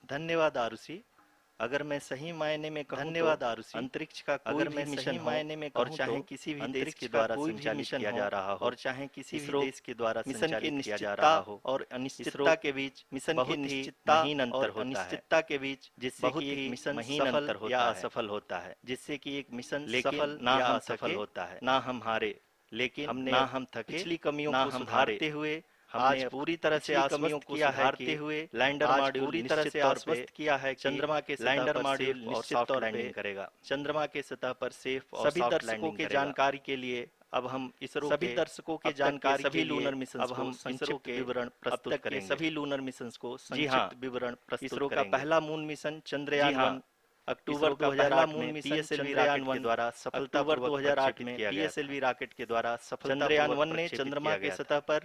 धन्यवाद आरुषि। अगर मैं सही मायने में कहूं धन्यवाद तो आरुषि। अंतरिक्ष का अगर कोई मैं भी सही मिशन हो मायने में और कहूं चाहे तो किसी भी देश अंतरिक्ष के का द्वारा कोई भी संचालित मिशन किया हो जा रहा हो और चाहे किसी भी इसरो देश के द्वारा मिशन की संचालित किया जा निश्चितता रहा हो, और इसरो अनिश्चितता के बीच मिशन की बहुत ही निश्चितता महीन अंतर और होता है, अनिश्चितता के बीच जिससे बहुत कि एक ही मिशन महीन सफल अंतर या होता है, असफल होता है। जिससे कि एक मिशन लेकिन सफल ना या हम असफल थके, होता है। ना हम हारे, लेकिन हमने ना हम थके, पिछली कमियों ना को हम हारे। सुधारते हुए हमने आज पूरी तरह से पिछली कमियों आश्वस्त को किया है सुधारते कि हुए लैंडर आज मॉड्यूल पूरी तरह निश्चित से तौर पे आश्वस्त किया है कि चंद्रमा के सतह लैंडर पर मॉड्यूल सेफ और निश्चित सॉफ्ट तौर पे लैंडिंग करेगा। चंद्रमा के सतह पर सेफ और सभी सॉफ्ट दर्शकों लैंडिंग के करेगा। जानकारी के लिए अब हम इसरो सभी के दर्शकों के अब तक के जानकारी सभी के लिए लूनर मिशंस अब को हम इसरो संक्षिप्त के विवरण अब प्रस्तुत तक के करेंगे। सभी लूनर मिशंस को जी हाँ, संक्षिप्त विवरण प्रस्तुत इसरो का करेंगे। पहला मून मिशन जी चंद्रयान हाँ, 1 इसरो अक्टूबर का पहला 2008 मून में मिशन पीएसएलवी चंद्रयान रॉकेट के 1 द्वारा अक्टूबर सफलतापूर्वक 2008 प्रक्षेपित में किया गया था। पीएसएलवी रॉकेट के द्वारा चंद्रयान सफलतापूर्वक 1 ने प्रक्षेपित चंद्रमा किया के गया सतह था। पर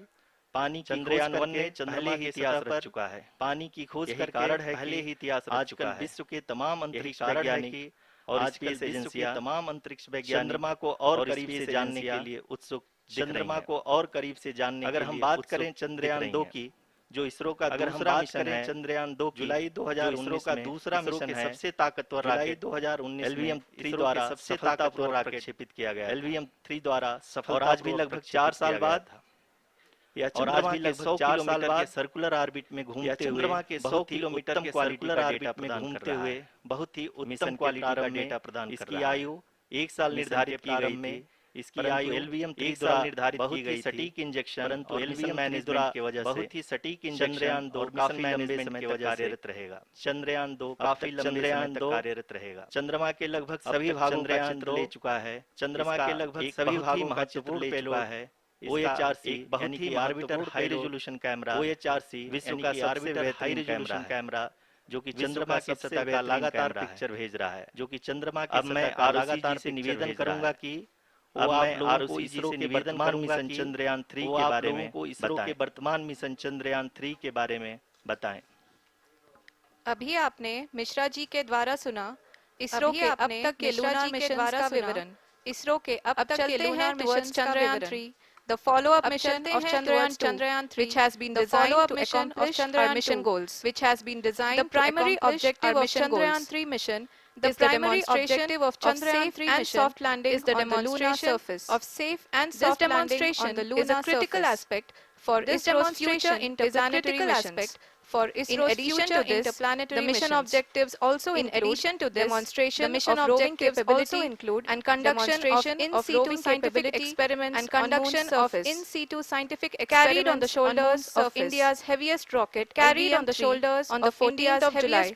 पानी की खोज चंद्रयान 1 करके ने पहले चंद्रमा ही के इतिहास सतह रच पर चुका है। पानी की खोज यही करके कारण है पहले कि ही इतिहास रच आजकल चुका है। विश्व के तमाम यही अंतरिक्ष कारण है वैज्ञानिक कि और आजकल स्पेस विश्व के एजेंसियां तमाम अंतरिक्ष वैज्ञानिक चंद्रमा को और और करीब स्पेस से जानने के एजेंसियां लिए उत्सुक दिख रही चंद्रमा हैं। को और करीब से जानने अगर के हम लिए बात उत्सुक करें दिख चंद्रयान रही 2 हैं। की, जो इसरो का अगर हम दूसरा बात मिशन करें है, चंद्रयान 2 की, जुलाई जो इसरो 2019 का में दूसरा इसरो मिशन के है, सबसे ताकतवर जुलाई रॉकेट 2019 में LVM-3 इसरो के द्वारा सबसे ताकतवर सफलतापूर्वक रॉकेट प्रक्षेपित किया गया था। LVM-3 द्वारा और आज भी सफलतापूर्वक लगभग 4 प्रक्षेपित साल किया गया बाद था। यह और आज चंद्रमा भी के लगभग 100 4 साल किलोमीटर के बाद सर्कुलर ऑर्बिट में यह घूमते हुए चंद्रमा के 100 बहुत ही किलोमीटर उत्तम के क्वालिटी सर्कुलर का डेटा ऑर्बिट में प्रदान कर घूमते रहा हुए है। बहुत ही उत्तम मिशन के क्वालिटी का प्रारंभ डेटा में प्रदान कर इसकी रहा है। आयु 1 साल मिशन निर्धारित के की गई प्रारंभ थी, में इसकी परंतु आयु LVM-3 1 साल द्वारा निर्धारित की बहुत ही गई थी, सटीक इंजेक्शन परंतु और मिशन LVM-3 मैनेजमेंट द्वारा की वजह से बहुत ही सटीक इंजेक्शन चंद्रयान 2 और मिशन काफी लंबे मैनेजमेंट समय की तक वजह से कार्यरत रहेगा। चंद्रयान 2 अब काफी तक लंबे समय चंद्रयान तक 2 कार्यरत रहेगा। चंद्रमा के लगभग अब सभी तक भागों का चंद्रयान चित्र 2 ले चुका है। चंद्रमा इसका के लगभग एक सभी बहुत ही भागों का चित्र महत्वपूर्ण ले पेलोड चुका है। इसका OHRC एक बहुत यानी ही कि ऑर्बिटर महत्वपूर्ण high payload resolution camera, OHRC विश्व यानी का कि सबसे ऑर्बिटर हाई बेहतरीन कैमरा रेजोल्यूशन है, कैमरा जो कि विश्व चंद्रमा का की सबसे सतह का बेहतरीन लगातार कैमरा है, पिक्चर भेज रहा है। जो कि चंद्रमा की अब मैं सतह का आरुषि जी लगातार से पिक्चर निवेदन भेज रहा करूंगा है। कि वो अब आप मैं लोगों को आरुषि जी इसरो से के निवेदन वर्तमान करूंगा मिशन कि चंद्रयान 3 वो के आप बारे लोगों में को इसरो के बताएं। वर्तमान मिशन चंद्रयान 3 के बारे में बताएं। अभी आपने मिश्रा जी के द्वारा सुना इसरो के अब तक के लूनर मिशंस का विवरण। इसरो के अब तक के lunar towards Chandrayan 3. The follow-up mission of Chandrayan 2, which has been designed to accomplish our mission goals. The primary objective of Chandrayan 3 mission is the demonstration of safe and soft landing on the lunar surface. This demonstration is a critical aspect for ISRO's future interplanetary missions. In addition to this, the mission objectives also include demonstration of roving capability and conduction of in-situ scientific experiments on Moon's surface, carried on the shoulders of India's heaviest rocket LVM-3 on the 14th of July.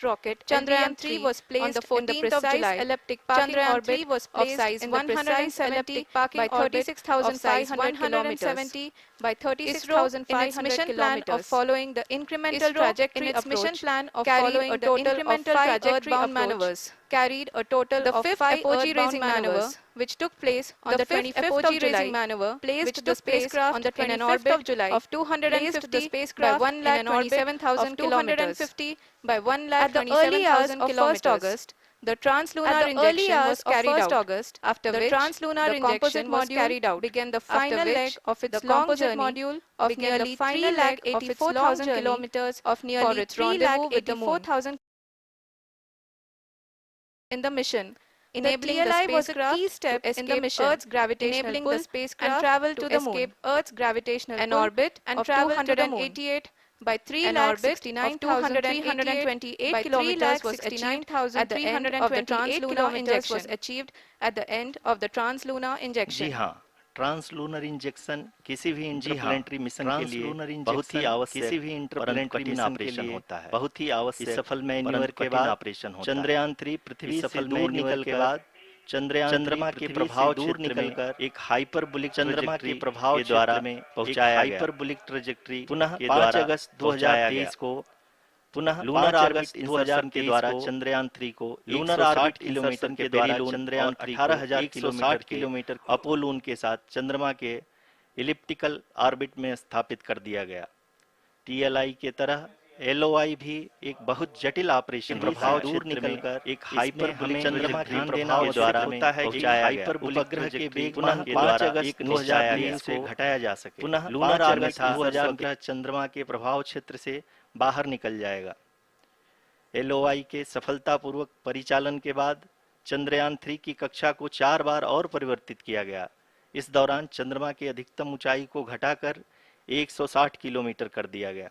Chandrayan 3 was placed in the precise elliptic parking orbit of size 170 by 36,500 kilometers. ISRO, in its mission plan of following the incremental trajectory approach, carried a total of 5 earthbound maneuvers. The fifth apogee raising maneuver, which took place on the 25th of July, placed the spacecraft in an orbit of 250 by 1,27,000 kilometers. At the early hours of 1st August, the translunar injection was carried out, after which the composite module began the final leg of its long journey of nearly 384,000 kilometers for its rendezvous with the moon. In the mission, enabling the spacecraft to escape Earth's gravitational pull and travel to the moon. An orbit of 288 by 3,69,328 kilometers was achieved at the end of the translunar injection. जी हाँ, translunar injection किसी भी interplanetary mission के लिए बहुत ही आवश्यक किसी भी interplanetary कठिन मिशन के ऑपरेशन लिए होता है। बहुत ही आवश्यक इस सफल मैन्यूवर के बाद ऑपरेशन होता है। चंद्रयान 3 पृथ्वी से दूर निकल के बाद चंद्रमा के प्रभाव दूर निकलकर एक हाइपरबोलिक चंद्रमा के प्रभाव के द्वारा में पहुंचाया गया। हाइपरबोलिक ट्रैजेक्टरी पुनः के 5 द्वारा अगस्त पहुंचाया 2023 गया। को पुनः lunar lunar orbit orbit insertion के द्वारा चंद्रयान 3 को लूनर 160 ऑर्बिट किलोमीटर इंसर्शन के के द्वारा पेरिलून चंद्रयान और 3 को 18,000 160 किलोमीटर अपोलून के साथ चंद्रमा के इलिप्टिकल ऑर्बिट में स्थापित कर दिया गया। TLI के तरह LOI भी एक बहुत जटिल ऑपरेशन प्रभाव दूर निकलकर एक हाइपरबोलिक चंद्रमा के ध्यान देना प्रभाव द्वारा होता है कि हाइपरबोलिक उपग्रह के वेग पुनः 5 अगस्त 2023 से घटाया जा सके। पुनः लूनर ऑर्बिट 2015 चंद्रमा के प्रभाव क्षेत्र से बाहर निकल जाएगा। एलओआई के सफलतापूर्वक परिचालन के बाद चंद्रयान 3 की कक्षा को 4 बार और परिवर्तित किया गया। इस दौरान चंद्रमा की अधिकतम ऊंचाई को घटाकर 160 किलोमीटर कर दिया गया।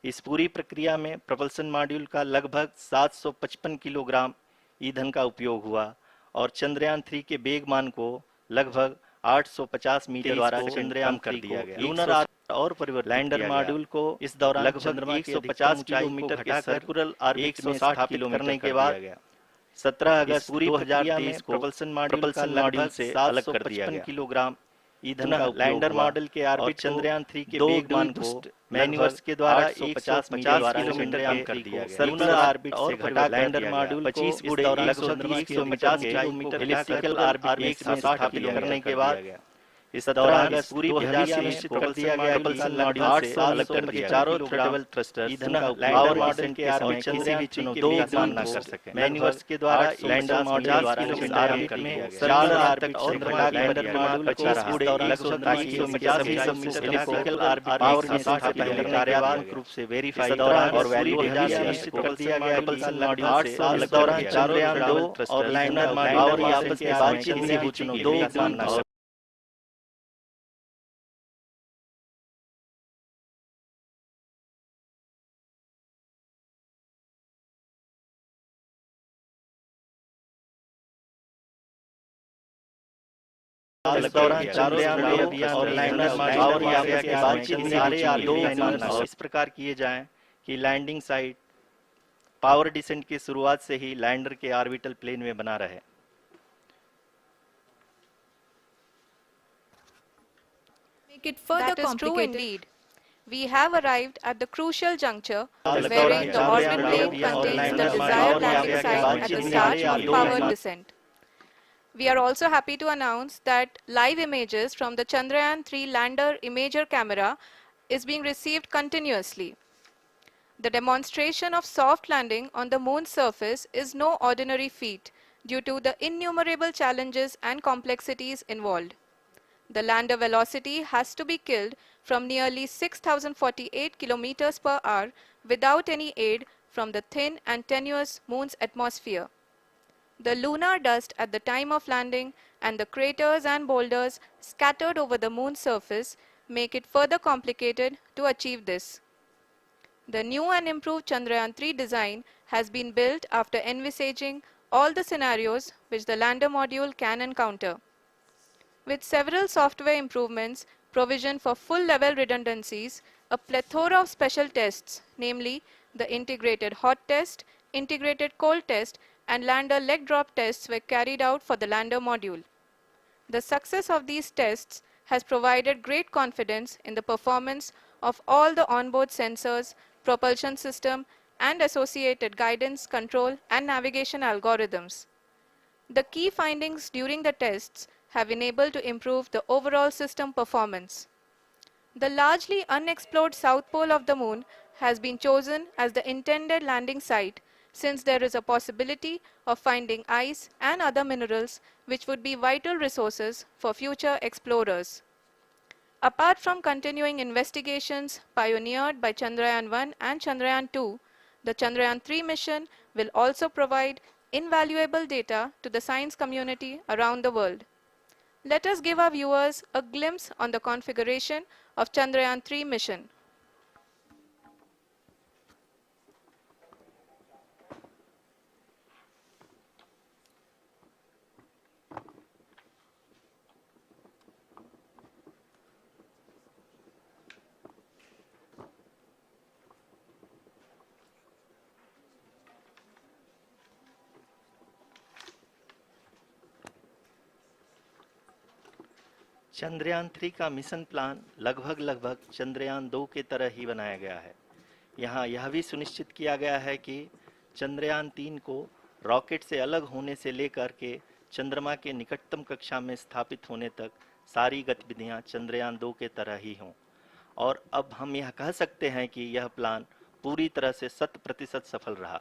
इस पूरी प्रक्रिया में propulsion मॉड्यूल का लगभग 755 किलोग्राम ईंधन का उपयोग हुआ और चंद्रयान 3 के वेगमान को लगभग 850 मीटर द्वारा चंद्रयान कर दिया गया। लूनर और परिवर्तित लैंडर मॉड्यूल को इस दौरान लगभग 150 किलोमीटर के सर्कुलर ऑर्बिट में स्थापित करने के बाद 17 अगस्त 2023 को propulsion मॉड्यूल से अलग कर दिया गया। किलोग्राम ईंधन का लैंडर मॉडल के ऑर्बिट चंद्रयान 3 के वेगमान को मैन्यूवर्स के द्वारा 150 किलोमीटर कम कर दिया गया। सर्कुलर ऑर्बिट से घटाकर लैंडर मॉड्यूल 25 गुणे लगभग 150 किलोमीटर एलिप्टिकल ऑर्बिट में स्थापित करने के बाद इस दौरान पूरी प्रक्रिया को कर दिया गया। propulsion मॉड्यूल से अलग कर दिया। चारों थ्रोटल थ्रस्टर ईंधन का लैंडर मॉडल के ऑर्बिट चंद्रयान 3 के वेगमान ना कर सके। मैन्यूवर्स के द्वारा लैंडर मॉड्यूल द्वारा ऑर्बिट में सर्कुलर ऑर्बिट और घटा लैंडर मॉड्यूल 25 गुणे लगभग 150 एलिप्टिकल ऑर्बिट पावर में स्थापित करने कार्यात्मक रूप से वेरीफाई दौरान और वैलिडेशन निश्चित कर दिया गया। propulsion मॉड्यूल से अलग दौरान चंद्रयान 2 और लैंडर मॉड्यूल आपस में बातचीत से हो चुकी दो वेगमान इस दौरान चंद्रयान और लैंडर मॉड्यूल आपस में बातचीत सारे दो विमान इस प्रकार किए जाएं कि लैंडिंग साइट पावर डिसेंट की शुरुआत से ही लैंडर के ऑर्बिटल प्लेन में बना रहे। Make it further complicated. We have arrived at the crucial juncture wherein the orbit plane contains the desired landing site at the start of powered descent. We are also happy to announce that live images from the Chandrayan 3 lander imager camera is being received continuously. The demonstration of soft landing on the moon's surface is no ordinary feat due to the innumerable challenges and complexities involved. The lander velocity has to be killed from nearly 6,048 kilometers per hour without any aid from the thin and tenuous moon's atmosphere. The lunar dust at the time of landing and the craters and boulders scattered over the moon's surface make it further complicated to achieve this. The new and improved Chandrayan 3 design has been built after envisaging all the scenarios which the lander module can encounter. With several software improvements, provision for full-level redundancies, a plethora of special tests, namely the integrated hot test, integrated cold test, and lander leg drop tests were carried out for the lander module. The success of these tests has provided great confidence in the performance of all the onboard sensors, propulsion system, and associated guidance, control, and navigation algorithms. The key findings during the tests have enabled to improve the overall system performance. The largely unexplored south pole of the moon has been chosen as the intended landing site since there is a possibility of finding ice and other minerals which would be vital resources for future explorers. Apart from continuing investigations pioneered by Chandrayan 1 and Chandrayan 2, the Chandrayan 3 mission will also provide invaluable data to the science community around the world. Let us give our viewers a glimpse on the configuration of Chandrayan 3 mission. Chandrayaan 3 का mission plan लगभग चंद्रयान 2 के तरह ही बनाया गया है। यहाँ यह भी सुनिश्चित किया गया है कि चंद्रयान 3 को रॉकेट से अलग होने से लेकर के चंद्रमा के निकटतम कक्षा में स्थापित होने तक सारी गतिविधियाँ चंद्रयान 2 के तरह ही हों। और अब हम यह कह सकते हैं कि यह प्लान पूरी तरह से 100% सफल रहा।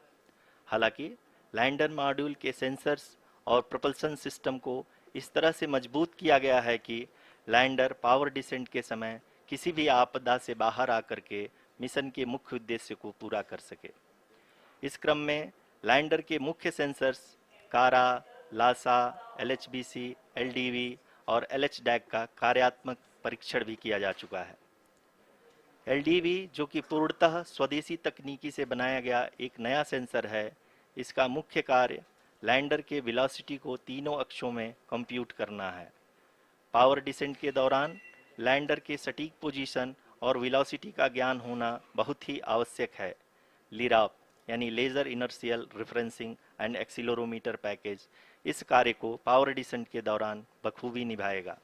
हालांकि लैंडर मॉड्यूल के सेंसर्स और प्रोपल्शन सिस्टम को इस तरह से मजबूत किया गया है कि लैंडर पावर डिसेंट के समय किसी भी आपदा से बाहर आकर के मिशन के मुख्य उद्देश्य को पूरा कर सके। इस क्रम में लैंडर के मुख्य सेंसर्स कारा, लासा, एलएचबीसी, एलडीवी और एलएचडैक का कार्यात्मक परीक्षण भी किया जा चुका है। एलडीवी, जो कि पूर्णतः स्वदेशी तकनीकी से बनाया गया एक नया सेंसर है, इसका मुख्य कार्य लैंडर के वेलोसिटी को तीनों अक्षों में कंप्यूट करना है। पावर डिसेंट के दौरान लैंडर के सटीक पोजीशन और वेलोसिटी का ज्ञान होना बहुत ही आवश्यक है। लिराप यानी laser inertial referencing and accelerometer package इस कार्य को पावर डिसेंट के दौरान बखूबी निभाएगा।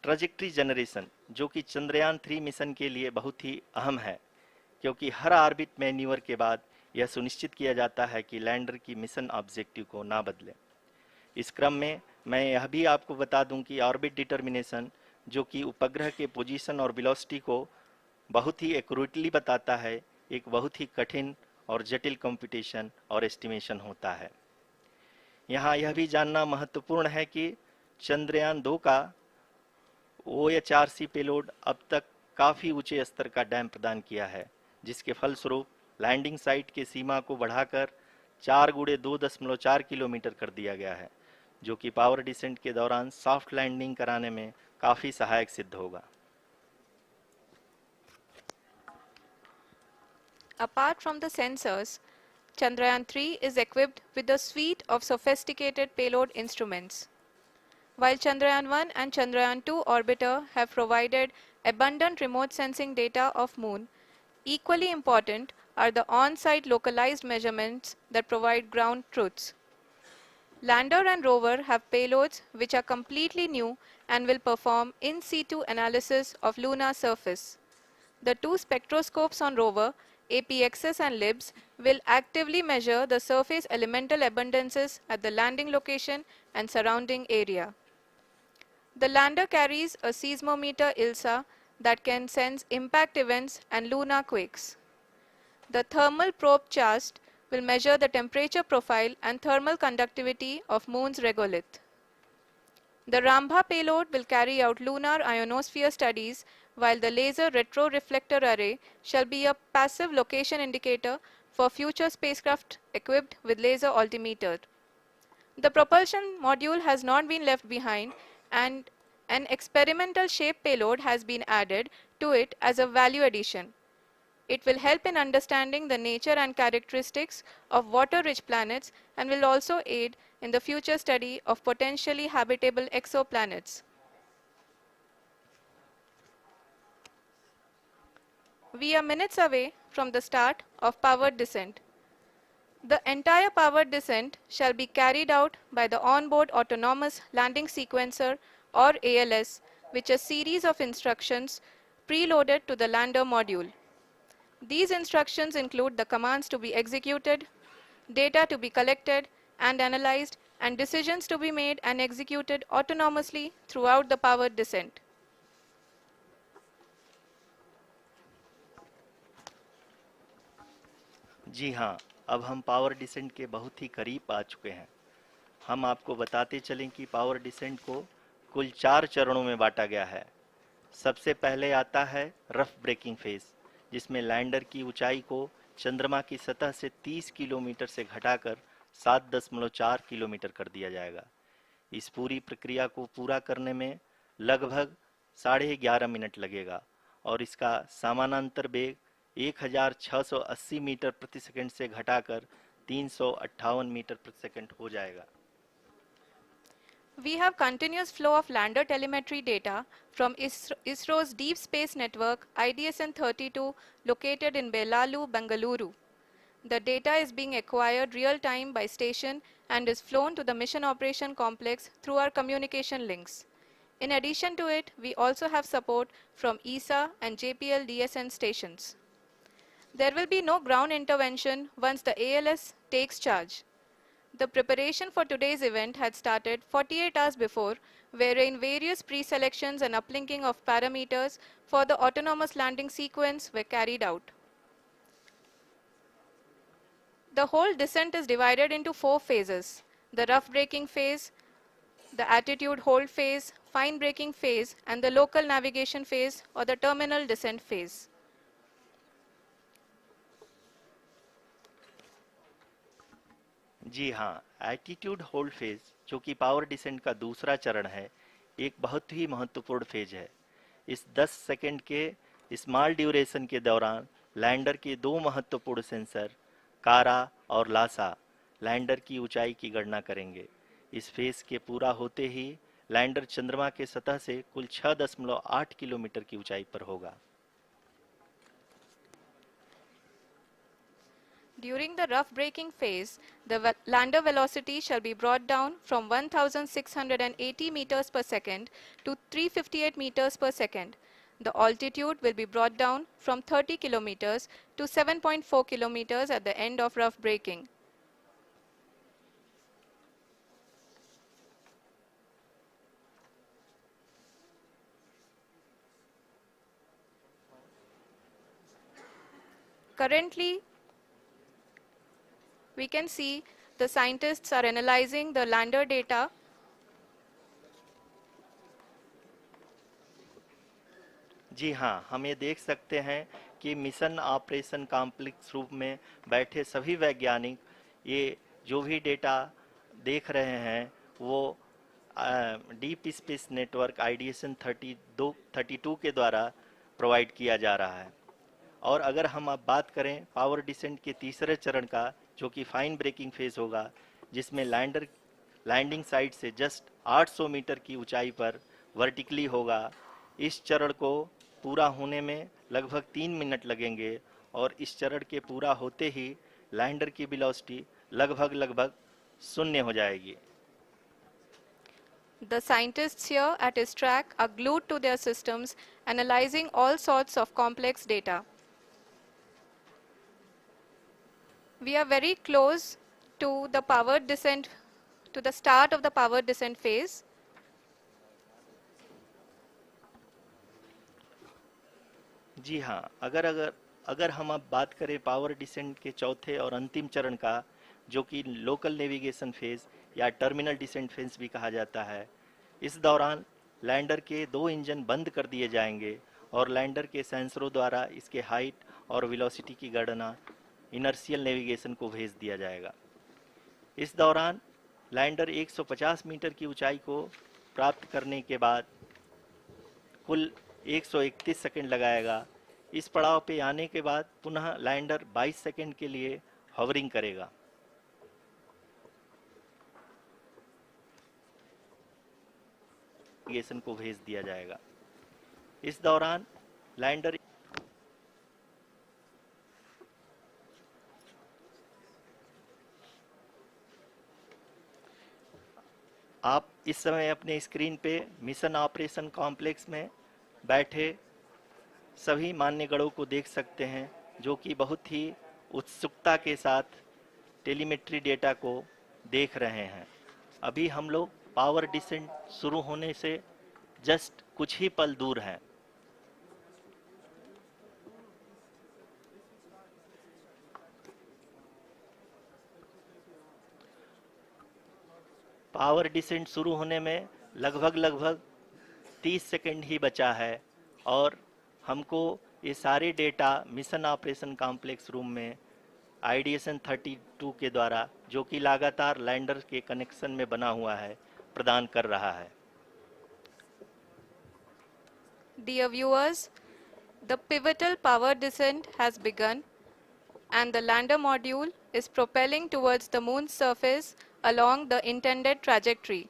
ट्रजेक्ट्री जनरेशन, जो कि चंद्रयान 3 मिशन के लिए बहुत ही अहम है, क्योंकि हर ऑर्बिट मैन्यूवर के बाद यह सुनिश्चित किया जाता है कि लैंडर की मिशन ऑब्जेक्टिव को ना बदले। इस क्रम में मैं यह भी आपको बता दूं कि ऑर्बिट डिटर्मिनेशन, जो कि उपग्रह के पोजीशन और वेलोसिटी को बहुत ही एक्यूरेटली बताता है, एक बहुत ही कठिन और जटिल कंप्यूटेशन और एस्टिमेशन होता है। यहाँ यह भी जानना महत्वपूर्ण है कि चंद्रयान 2 का OHRC पेलोड अब तक काफ़ी ऊंचे स्तर का डैम प्रदान किया है, जिसके फलस्वरूप लैंडिंग साइट के सीमा को बढ़ाकर 4 गुणे 2.4 किलोमीटर कर दिया गया है, जो कि पावर डिसेंट के दौरान सॉफ्ट लैंडिंग कराने में काफ़ी सहायक सिद्ध होगा। Apart from the sensors, Chandrayan 3 is equipped with a suite of sophisticated payload instruments. While Chandrayan 1 and Chandrayan 2 orbiter have provided abundant remote sensing data of Moon, equally important are the on-site localized measurements that provide ground truths. Lander and rover have payloads which are completely new and will perform in situ analysis of lunar surface. The two spectroscopes on rover, APXS and LIBS, will actively measure the surface elemental abundances at the landing location and surrounding area. The lander carries a seismometer ILSA that can sense impact events and lunar quakes. The thermal probe CHAST will measure the temperature profile and thermal conductivity of Moon's regolith. The Rambha payload will carry out lunar ionosphere studies, while the laser retroreflector array shall be a passive location indicator for future spacecraft equipped with laser altimeter. The propulsion module has not been left behind, and an experimental shape payload has been added to it as a value addition. It will help in understanding the nature and characteristics of water-rich planets and will also aid in the future study of potentially habitable exoplanets. We are minutes away from the start of powered descent. The entire powered descent shall be carried out by the onboard autonomous landing sequencer or ALS, which is a series of instructions preloaded to the lander module. These instructions include the commands to be executed, data to be collected and analyzed, and decisions to be made and executed autonomously throughout the powered descent. जी हाँ, अब हम power descent के बहुत ही करीब आ चुके हैं। हम आपको बताते चलें कि पावर डिसेंट को कुल 4 चरणों में बांटा गया है। सबसे पहले आता है रफ ब्रेकिंग फेज, जिसमें लैंडर की ऊंचाई को चंद्रमा की सतह से 30 किलोमीटर से घटाकर 7.4 किलोमीटर कर दिया जाएगा। इस पूरी प्रक्रिया को पूरा करने में लगभग 11.5 मिनट लगेगा और इसका समानांतर वेग 1680 मीटर प्रति सेकंड से घटाकर 358 मीटर प्रति सेकंड हो जाएगा। We have continuous flow of lander telemetry data from ISRO's Deep Space Network IDSN-32 located in Belalu, Bengaluru. The data is being acquired real-time by station and is flown to the Mission Operation Complex through our communication links. In addition to it, we also have support from ESA and JPL DSN stations. There will be no ground intervention once the ALS takes charge. The preparation for today's event had started 48 hours before, wherein various pre-selections and uplinking of parameters for the autonomous landing sequence were carried out. The whole descent is divided into 4 phases: the rough braking phase, the attitude hold phase, fine braking phase, and the local navigation phase or the terminal descent phase. जी हाँ, attitude hold phase, जो कि power descent का दूसरा चरण है, एक बहुत ही महत्वपूर्ण फेज है। इस 10 सेकंड के स्मॉल ड्यूरेशन के दौरान लैंडर के दो महत्वपूर्ण सेंसर, कारा और लासा, लैंडर की ऊंचाई की गणना करेंगे। इस फेज के पूरा होते ही लैंडर चंद्रमा के सतह से कुल 6.8 किलोमीटर की ऊंचाई पर होगा। During the rough braking phase, the lander velocity shall be brought down from 1680 meters per second to 358 meters per second. The altitude will be brought down from 30 kilometers to 7.4 kilometers at the end of rough braking. Currently, we can see the scientists are analyzing the lander data. जी हाँ, हम ये देख सकते हैं कि mission operation complex रूप में बैठे सभी वैज्ञानिक ये जो भी डेटा देख रहे हैं वो डीप स्पेस नेटवर्क आईडीएसन 32 के द्वारा प्रोवाइड किया जा रहा है। और अगर हम अब बात करें पावर डिसेंट के तीसरे चरण का, जो कि फाइन ब्रेकिंग फेज होगा, जिसमें लैंडर लैंडिंग साइट से जस्ट 800 मीटर की ऊंचाई पर वर्टिकली होगा। इस चरण को पूरा होने में लगभग 3 मिनट लगेंगे और इस चरण के पूरा होते ही लैंडर की वेलोसिटी लगभग शून्य हो जाएगी। The scientists here at his track are glued to their systems, analyzing all sorts of complex data. We are very close to the power descent, to the start of the power descent phase. जी हाँ, अगर अगर अगर हम अब बात करें power descent के चौथे और अंतिम चरण का, जो कि लोकल नेविगेशन फेज या टर्मिनल डिसेंट फेज भी कहा जाता है, इस दौरान लैंडर के दो इंजन बंद कर दिए जाएंगे और लैंडर के सेंसरों द्वारा इसके हाइट और वेलोसिटी की गणना इनर्शियल नेविगेशन को भेज दिया जाएगा। इस दौरान लैंडर 150 मीटर की ऊंचाई को प्राप्त करने के बाद कुल 131 सेकंड लगाएगा। इस पड़ाव पे आने के बाद पुनः लैंडर 22 सेकंड के लिए हॉवरिंग करेगा। नेविगेशन को भेज दिया जाएगा। इस दौरान लैंडर आप इस समय अपने स्क्रीन पे मिशन ऑपरेशन कॉम्प्लेक्स में बैठे सभी मान्यगणों को देख सकते हैं, जो कि बहुत ही उत्सुकता के साथ टेलीमेट्री डेटा को देख रहे हैं। अभी हम लोग पावर डिसेंट शुरू होने से जस्ट कुछ ही पल दूर हैं। पावर डिसेंट शुरू होने में लगभग 30 सेकंड ही बचा है और हमको ये सारे data mission operation complex room में आईडीएसन 32 के द्वारा, जो कि लगातार लैंडर के कनेक्शन में बना हुआ है, प्रदान कर रहा है। Dear viewers, the pivotal power descent has begun and the lander module is propelling towards the moon's surface along the intended trajectory.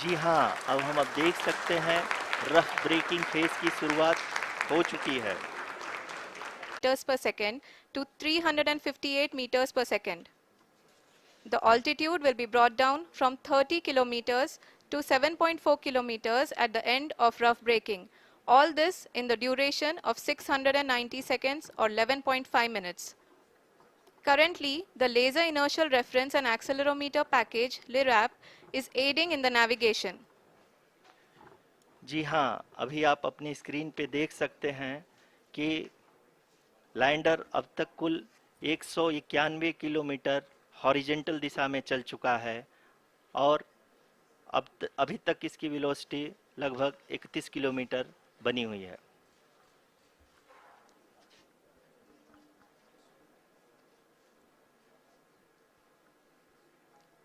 जी हाँ, अब हम देख सकते हैं रफ ब्रेकिंग फेज की शुरुआत हो चुकी है। Meters per second to 358 meters per second. The altitude will be brought down from 30 kilometers to 7.4 kilometers at the end of rough braking. All this in the duration of 690 seconds or 11.5 minutes. Currently, the Laser Inertial Reference and Accelerometer package (LIRAP) is aiding in the navigation. जी हाँ, अभी आप अपनी screen पे देख सकते हैं कि lander अब तक कुल 191 किलोमीटर हॉरिजेंटल दिशा में चल चुका है और अभी तक इसकी वेलोसिटी लगभग 31 किलोमीटर बनी हुई है।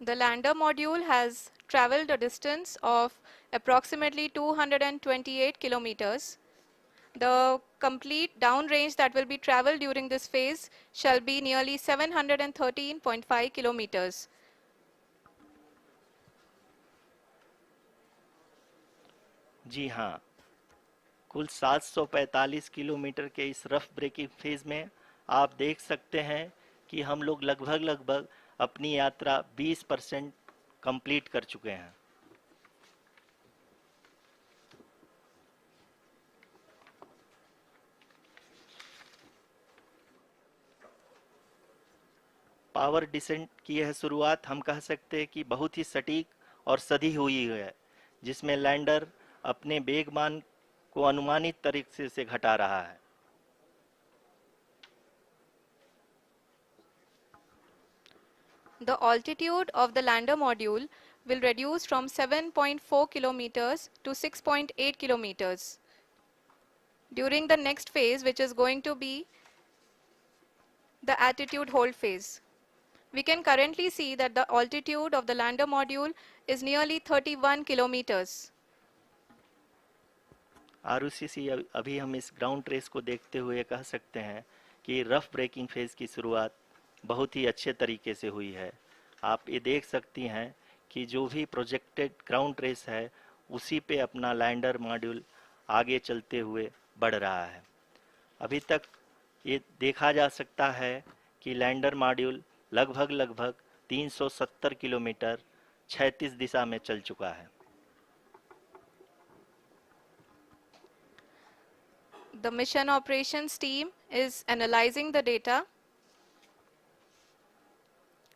The lander module has traveled a distance of approximately 228 kilometers. The complete downrange that will be traveled during this phase shall be nearly 713.5 kilometers. जी हाँ, कुल 745 किलोमीटर के इस रफ ब्रेकिंग फेज में आप देख सकते हैं कि हम लोग लगभग अपनी यात्रा 20% कंप्लीट कर चुके हैं। पावर डिसेंट की यह शुरुआत हम कह सकते हैं कि बहुत ही सटीक और सधी हुई है, जिसमें लैंडर अपने वेगमान को अनुमानित तरीके से घटा रहा है। The altitude of the lander module will reduce from 7.4 kilometers to 6.8 kilometers during the next phase, which is going to be the attitude hold phase. We can currently see that the altitude of the lander module is nearly 31 kilometers. Arushi, अभी हम इस ground race को देखते हुए कह सकते हैं कि रफ ब्रेकिंग फेज की शुरुआत बहुत ही अच्छे तरीके से हुई है। आप ये देख सकती हैं कि जो भी प्रोजेक्टेड ग्राउंड रेस है उसी पे अपना लैंडर मॉड्यूल आगे चलते हुए बढ़ रहा है। अभी तक ये देखा जा सकता है कि लैंडर मॉड्यूल लगभग 370 किलोमीटर 36 दिशा में चल चुका है। The mission operations team is analyzing the data.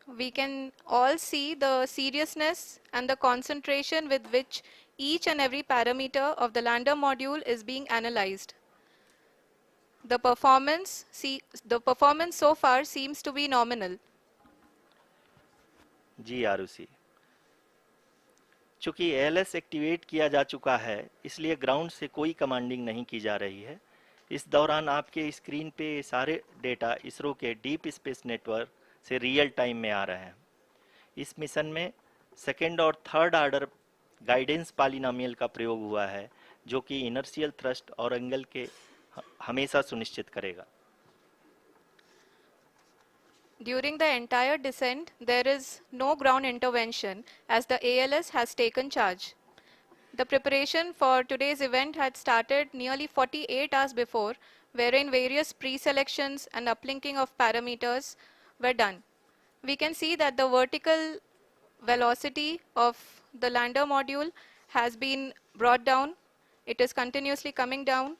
We can all see the seriousness and the concentration with which each and every parameter of the lander module is being analyzed. The performance so far seems to be nominal. जी आरुषि, चूंकि ALS activate किया जा चुका है, इसलिए ground से कोई commanding नहीं की जा रही है। इस दौरान आपके स्क्रीन पे सारे डेटा इसरो के डीप स्पेस नेटवर्क से रियल टाइम में आ रहे हैं। इस मिशन में सेकेंड और थर्ड ऑर्डर गाइडेंस पॉलिनोमियल का प्रयोग हुआ है, जो कि इनर्शियल थ्रस्ट और एंगल के हमेशा सुनिश्चित करेगा। During the entire descent, there is no ground intervention as the ALS has taken charge. The preparation for today's event had started nearly 48 hours before, wherein various pre-selections and uplinking of parameters were done. We can see that the vertical velocity of the lander module has been brought down. It is continuously coming down.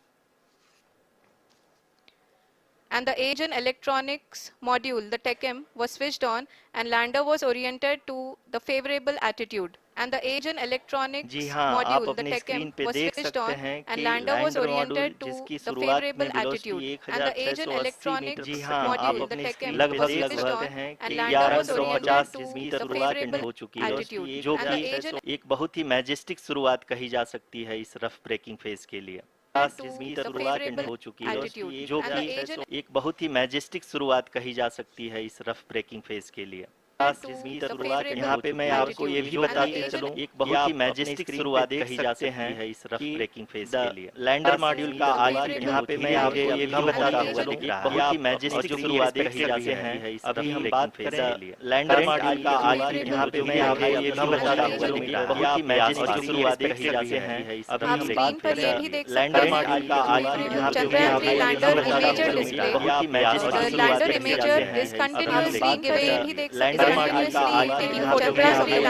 And the agent electronics module, the TECM, was switched on and lander was oriented to the favorable attitude. And the agent electronics जी हाँ, आप module, the अपने screen TECM, पे was देख switched सकते on हैं and कि lander was lander module oriented to जिसकी the शुरुआत में favorable velocity attitude. And the agent 1680 metre electronics जी module, हाँ, आप the अपने TECM, स्क्रीन पे was देख switched सकते on हैं and कि lander was oriented 1150 to जिसकी the शुरुआत favorable हो चुकी है, attitude. जो And the कि agent एक बहुत ही मैजेस्टिक शुरुआत कही जा सकती है इस रफ ब्रेकिंग फेज के लिए। to मीटर the शुरुआत favorable हो चुकी है, attitude. जो And the agent कि एक बहुत ही मैजेस्टिक शुरुआत कही जा सकती है इस रफ ब्रेकिंग फेज के लिए। to the favorable यहाँ पे मैं आपको ये भी attitude. And the बताते agent चलूं, एक बहुत ही मैजेस्टिक शुरुआत कही जा सकती है इस रफ ब्रेकिंग फेज के लिए। लैंडर मॉड्यूल का आज यहाँ पे मैं आपको ये भी बताता हुआ दिख रहा है, बहुत ही मैजेस्टिक शुरुआत कही जाती है इस अभी हम बात करें लैंडर मॉड्यूल का आज यहाँ पे मैं आपको ये भी बताता हुआ दिख रहा है, बहुत ही मैजेस्टिक शुरुआत कही जाती है इस अभी आप हम स्क्रीन बात पर ये भी करें देख लैंडर सकते हैं मॉड्यूल का आज यहाँ पे मैं चंद्रयान आपको 3 ये भी लैंडर बताता इमेजर हुआ दिख डिस्प्ले रहा है, बहुत ही मैजेस्टिक the शुरुआत lander कही imager जाती है is इस अभी हम continuously बात ये करें भी देख लैंडर सकते मॉड्यूल का आज हैं यहाँ पे मैं Chandrayan आपको 3 ये भी lander बताता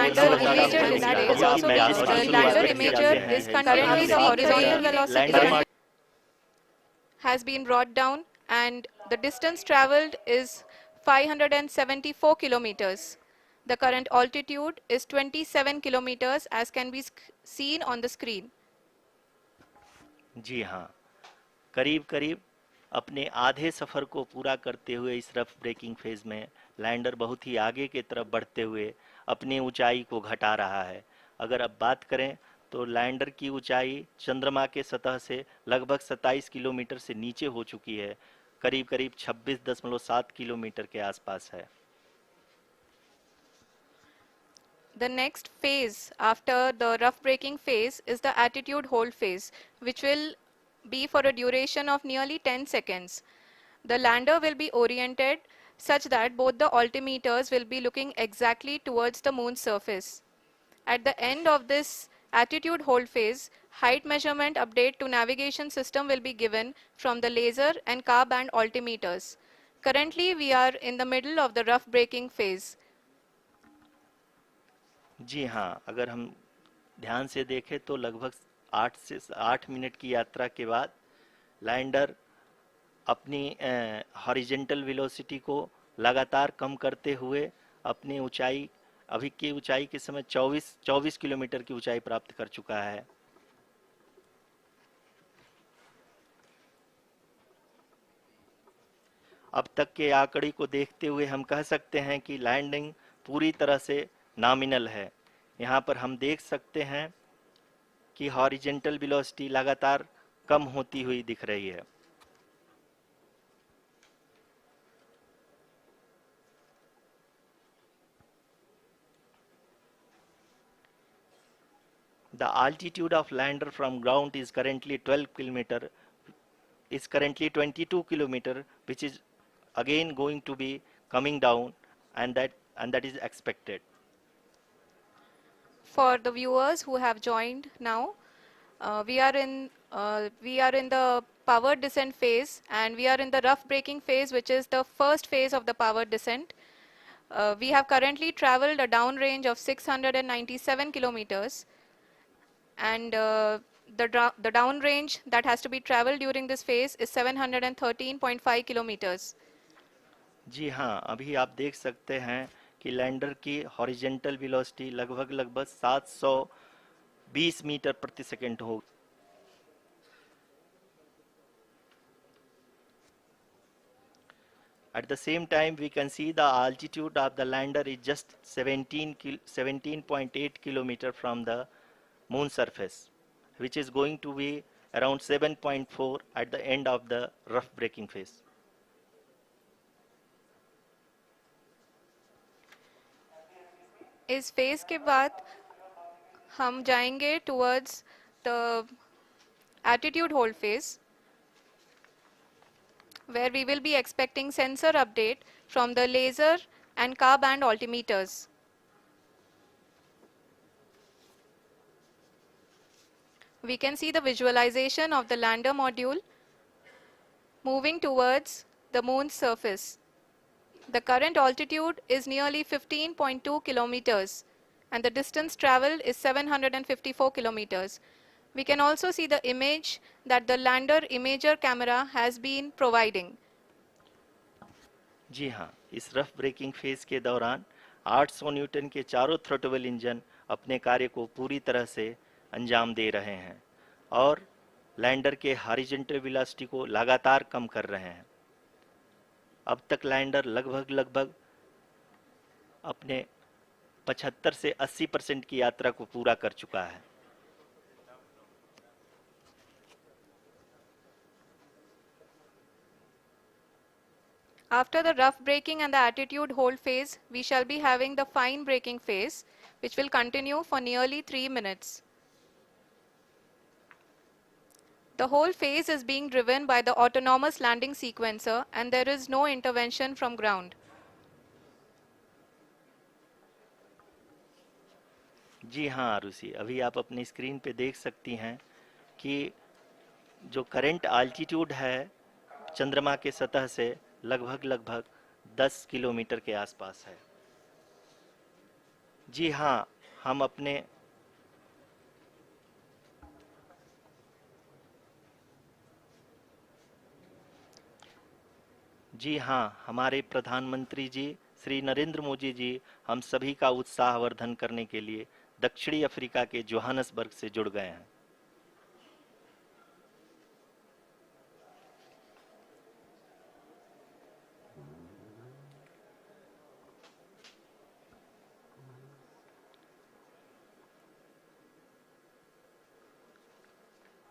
हुआ imager दिख रहा है, display is बहुत ही also being मैजेस्टिक the शुरुआत lander कही imager जाती है is इस currently अभी the हम बात horizontal करें velocity lander has been brought down and the distance traveled is 574 kilometers. The current altitude is 27 kilometers as can be seen on the screen. जी हाँ, करीब करीब अपने आधे सफ़र को पूरा करते हुए इस रफ ब्रेकिंग फेज में लैंडर बहुत ही आगे की तरफ बढ़ते हुए अपनी ऊंचाई को घटा रहा है। अगर अब बात करें तो लैंडर की ऊंचाई चंद्रमा के सतह से लगभग 27 किलोमीटर से नीचे हो चुकी है, करीब करीब 26.7 किलोमीटर के आसपास है। The next phase after the rough braking phase is the attitude hold phase, which will be for a duration of nearly 10 seconds. The lander will be oriented such that both the altimeters will be looking exactly towards the moon's surface. At the end of this attitude hold phase, height measurement update to navigation system will be given from the laser and car band altimeters. Currently, we are in the middle of the rough braking phase. जी हाँ, अगर हम ध्यान से देखें तो लगभग 8 से 8 minute की यात्रा के बाद लैंडर अपनी हॉरिजेंटल वेलोसिटी को लगातार कम करते हुए अपनी ऊंचाई, अभी की ऊंचाई के समय 24 किलोमीटर की ऊंचाई प्राप्त कर चुका है। अब तक के आंकड़े को देखते हुए हम कह सकते हैं कि लैंडिंग पूरी तरह से नॉमिनल है। यहाँ पर हम देख सकते हैं कि हॉरिजेंटल वेलोसिटी लगातार कम होती हुई दिख रही है। The altitude of lander from ground is currently 12 kilometer, is currently 22 kilometer, which is again going to be coming down, and that is expected. For the viewers who have joined now, we are in the power descent phase, and we are in the rough braking phase, which is the first phase of the power descent. We have currently traveled a downrange of 697 kilometers, and the downrange that has to be traveled during this phase is 713.5 kilometers. जी हाँ, अभी आप देख सकते हैं कि lander की horizontal velocity लगभग 720 metre प्रति सेकंड हो। At the same time, we can see the altitude of the lander is just 17.8 kilometer from the moon surface, which is going to be around 7.4 at the end of the rough braking phase. इस phase के बाद हम जाएंगे towards the attitude hold phase, where we will be expecting sensor update from the laser and car band altimeters. We can see the visualization of the lander module moving towards the moon's surface. The current altitude is nearly 15.2 kilometers, and the distance traveled is 754 kilometers. We can also see the image that the lander imager camera has been providing. जी हाँ, इस rough breaking phase के दौरान 800 Newton के चारों throttle engine अपने कार्य को पूरी तरह से अंजाम दे रहे हैं और लैंडर के हॉरिजॉन्टल वेलोसिटी को लगातार कम कर रहे हैं। अब तक लैंडर लगभग अपने 75 से 80% की यात्रा को पूरा कर चुका है। After the rough braking and the attitude hold phase, we shall be having the fine braking phase, which will continue for nearly 3 minutes. The whole phase is being driven by the autonomous landing sequencer, and there is no intervention from ground. जी हाँ आरुषि, अभी आप अपनी screen पे देख सकती हैं कि जो करंट आल्टीट्यूड है चंद्रमा के सतह से लगभग 10 किलोमीटर के आसपास है। जी हाँ, हम अपने जी हाँ, हमारे प्रधानमंत्री जी श्री नरेंद्र मोदी जी हम सभी का उत्साहवर्धन करने के लिए दक्षिणी अफ्रीका के जोहानसबर्ग से जुड़ गए हैं।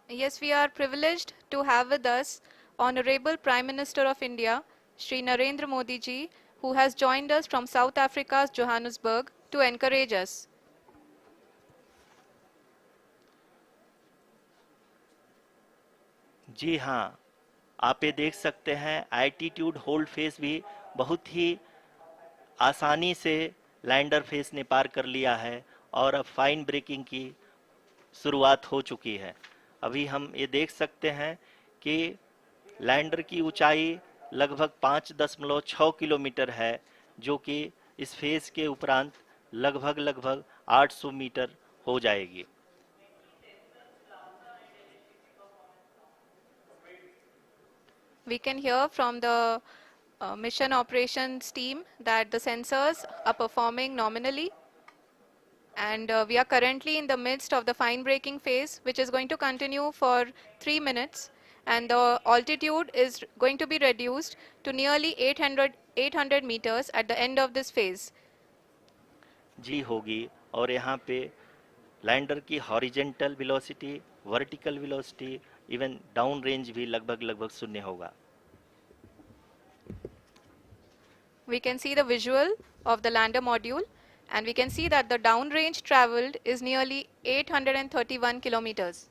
Yes, we are privileged to have with us Honorable Prime Minister of India, Shri Narendra Modi ji, who has joined us from South Africa's Johannesburg to encourage us. जी हाँ, आप ये देख सकते हैं एल्टीट्यूड होल्ड फेस भी बहुत ही आसानी से लैंडर फेस ने पार कर लिया है और अब फाइन ब्रेकिंग की शुरुआत हो चुकी है। अभी हम ये देख सकते हैं कि लैंडर की ऊंचाई लगभग 5.6 किलोमीटर है, जो कि इस फेस के उपरांत लगभग लगभग 800 मीटर हो जाएगी। We can hear from the mission operations team that the sensors are performing nominally, and we are currently in the midst of the fine braking phase, which is going to continue for 3 minutes, and the altitude is going to be reduced to nearly 800 meters at the end of this phase. जी होगी, और यहाँ पे lander की horizontal velocity, vertical velocity, even down range भी लगभग लगभग शून्य होगा। We can see the visual of the lander module, and we can see that the downrange traveled is nearly 831 kilometers.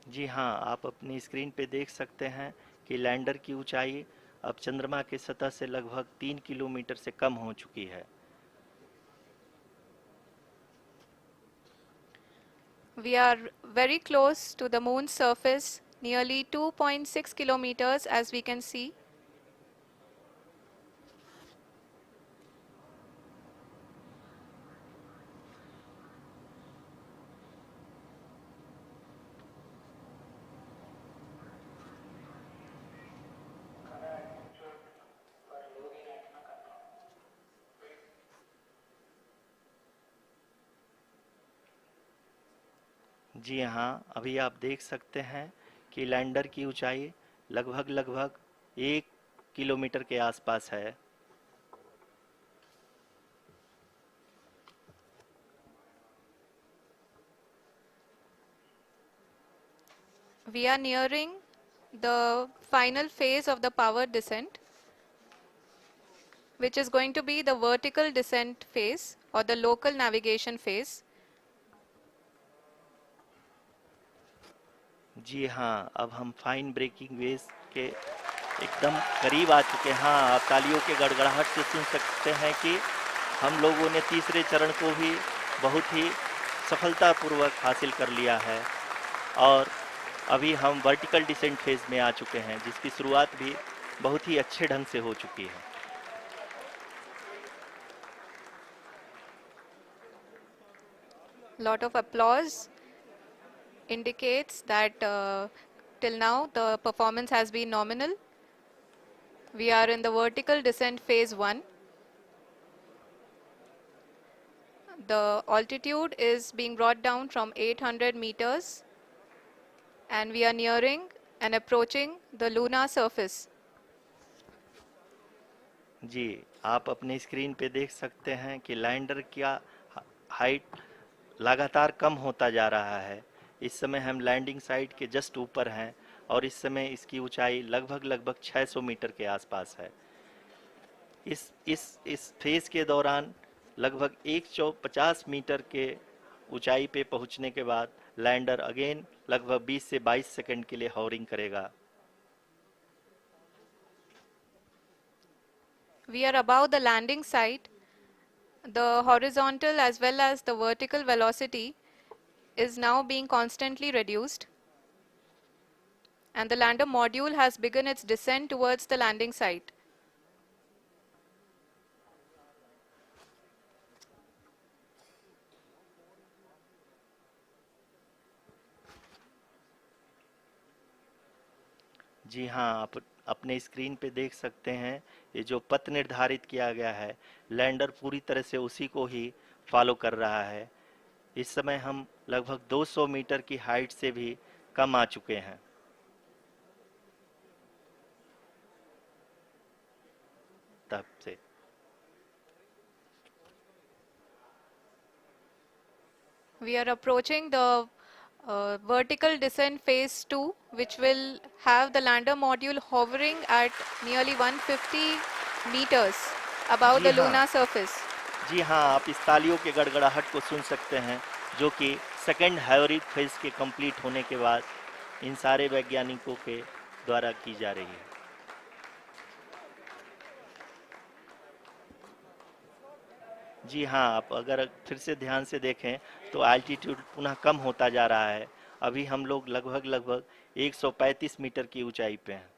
जी हाँ, आप अपनी स्क्रीन पे देख सकते हैं कि लैंडर की ऊंचाई अब चंद्रमा की सतह से लगभग 3 किलोमीटर से कम हो चुकी है। We are very close to the moon's surface, nearly 2.6 kilometers as we can see. जी हाँ, अभी आप देख सकते हैं कि लैंडर की ऊंचाई लगभग लगभग 1 किलोमीटर के आसपास है। We are nearing the final phase of the power descent, which is going to be the vertical descent phase or the local navigation phase. जी हाँ, अब हम फाइन ब्रेकिंग वेव के एकदम करीब आ चुके हैं। हाँ, आप तालियों के गड़गड़ाहट से सुन सकते हैं कि हम लोगों ने तीसरे चरण को भी बहुत ही सफलतापूर्वक हासिल कर लिया है, और अभी हम वर्टिकल डिसेंट फेज में आ चुके हैं, जिसकी शुरुआत भी बहुत ही अच्छे ढंग से हो चुकी है। Lot of applause indicates that till now the performance has been nominal. We are in the vertical descent phase 1. The altitude is being brought down from 800 meters, and we are nearing and approaching the lunar surface. जी, आप अपने screen पे देख सकते हैं कि lander का height लगातार कम होता जा रहा है। इस समय हम लैंडिंग साइट के जस्ट ऊपर हैं, और इस समय इसकी ऊंचाई लगभग लगभग 600 मीटर के आसपास है। इस फेज के दौरान लगभग 150 मीटर के ऊंचाई पे पहुंचने के बाद लैंडर अगेन लगभग 20 से 22 सेकंड के लिए हॉवरिंग करेगा। We are above the landing site. The horizontal as well as the vertical velocity is now being constantly reduced, and the lander module has begun its descent towards the landing site. जी हाँ, आप अपने screen पे देख सकते हैं ये जो पथ निर्धारित किया गया है, लैंडर पूरी तरह से उसी को ही फॉलो कर रहा है। इस समय हम लगभग 200 मीटर की हाइट से भी कम आ चुके हैं। सतह से। We are approaching the vertical descent phase 2, which will have the lander module hovering at nearly 150 meters above ji the हाँ, lunar surface. जी हाँ, आप इस तालियों के गड़गड़ाहट को सुन सकते हैं, जो कि सेकेंड हाइब्रिड फेज के कंप्लीट होने के बाद इन सारे वैज्ञानिकों के द्वारा की जा रही है। जी हाँ, आप अगर फिर से ध्यान से देखें तो एल्टीट्यूड पुनः कम होता जा रहा है। अभी हम लोग लगभग 135 मीटर की ऊंचाई पे हैं।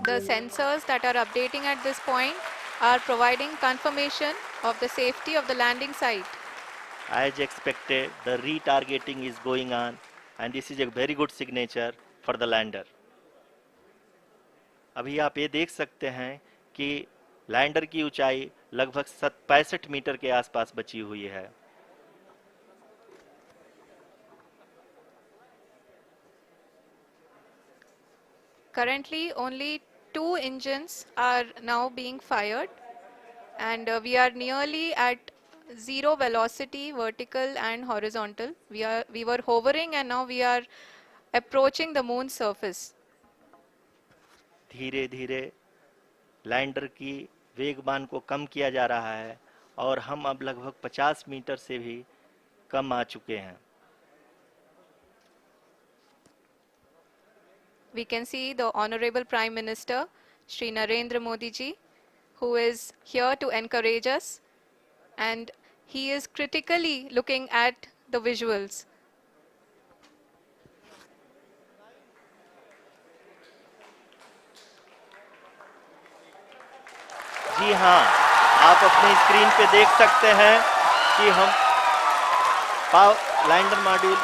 The sensors that are updating at this point are providing confirmation of the safety of the landing site. As expected, the retargeting is going on and this is a very good signature for the lander. अभी आप ये देख सकते हैं कि lander की ऊंचाई लगभग 65 मीटर के आसपास बची हुई है। Currently, only 2 engines are now being fired, and we are nearly at zero velocity, vertical and horizontal. We were hovering, and now we are approaching the moon's surface. धीरे धीरे लैंडर की वेगमान को कम किया जा रहा है और हम अब लगभग 50 मीटर से भी कम आ चुके हैं। We can see the Honorable Prime Minister, Shri Narendra Modi ji, who is here to encourage us, and he is critically looking at the visuals. जी हाँ, आप अपनी स्क्रीन पे देख सकते हैं कि हम lander module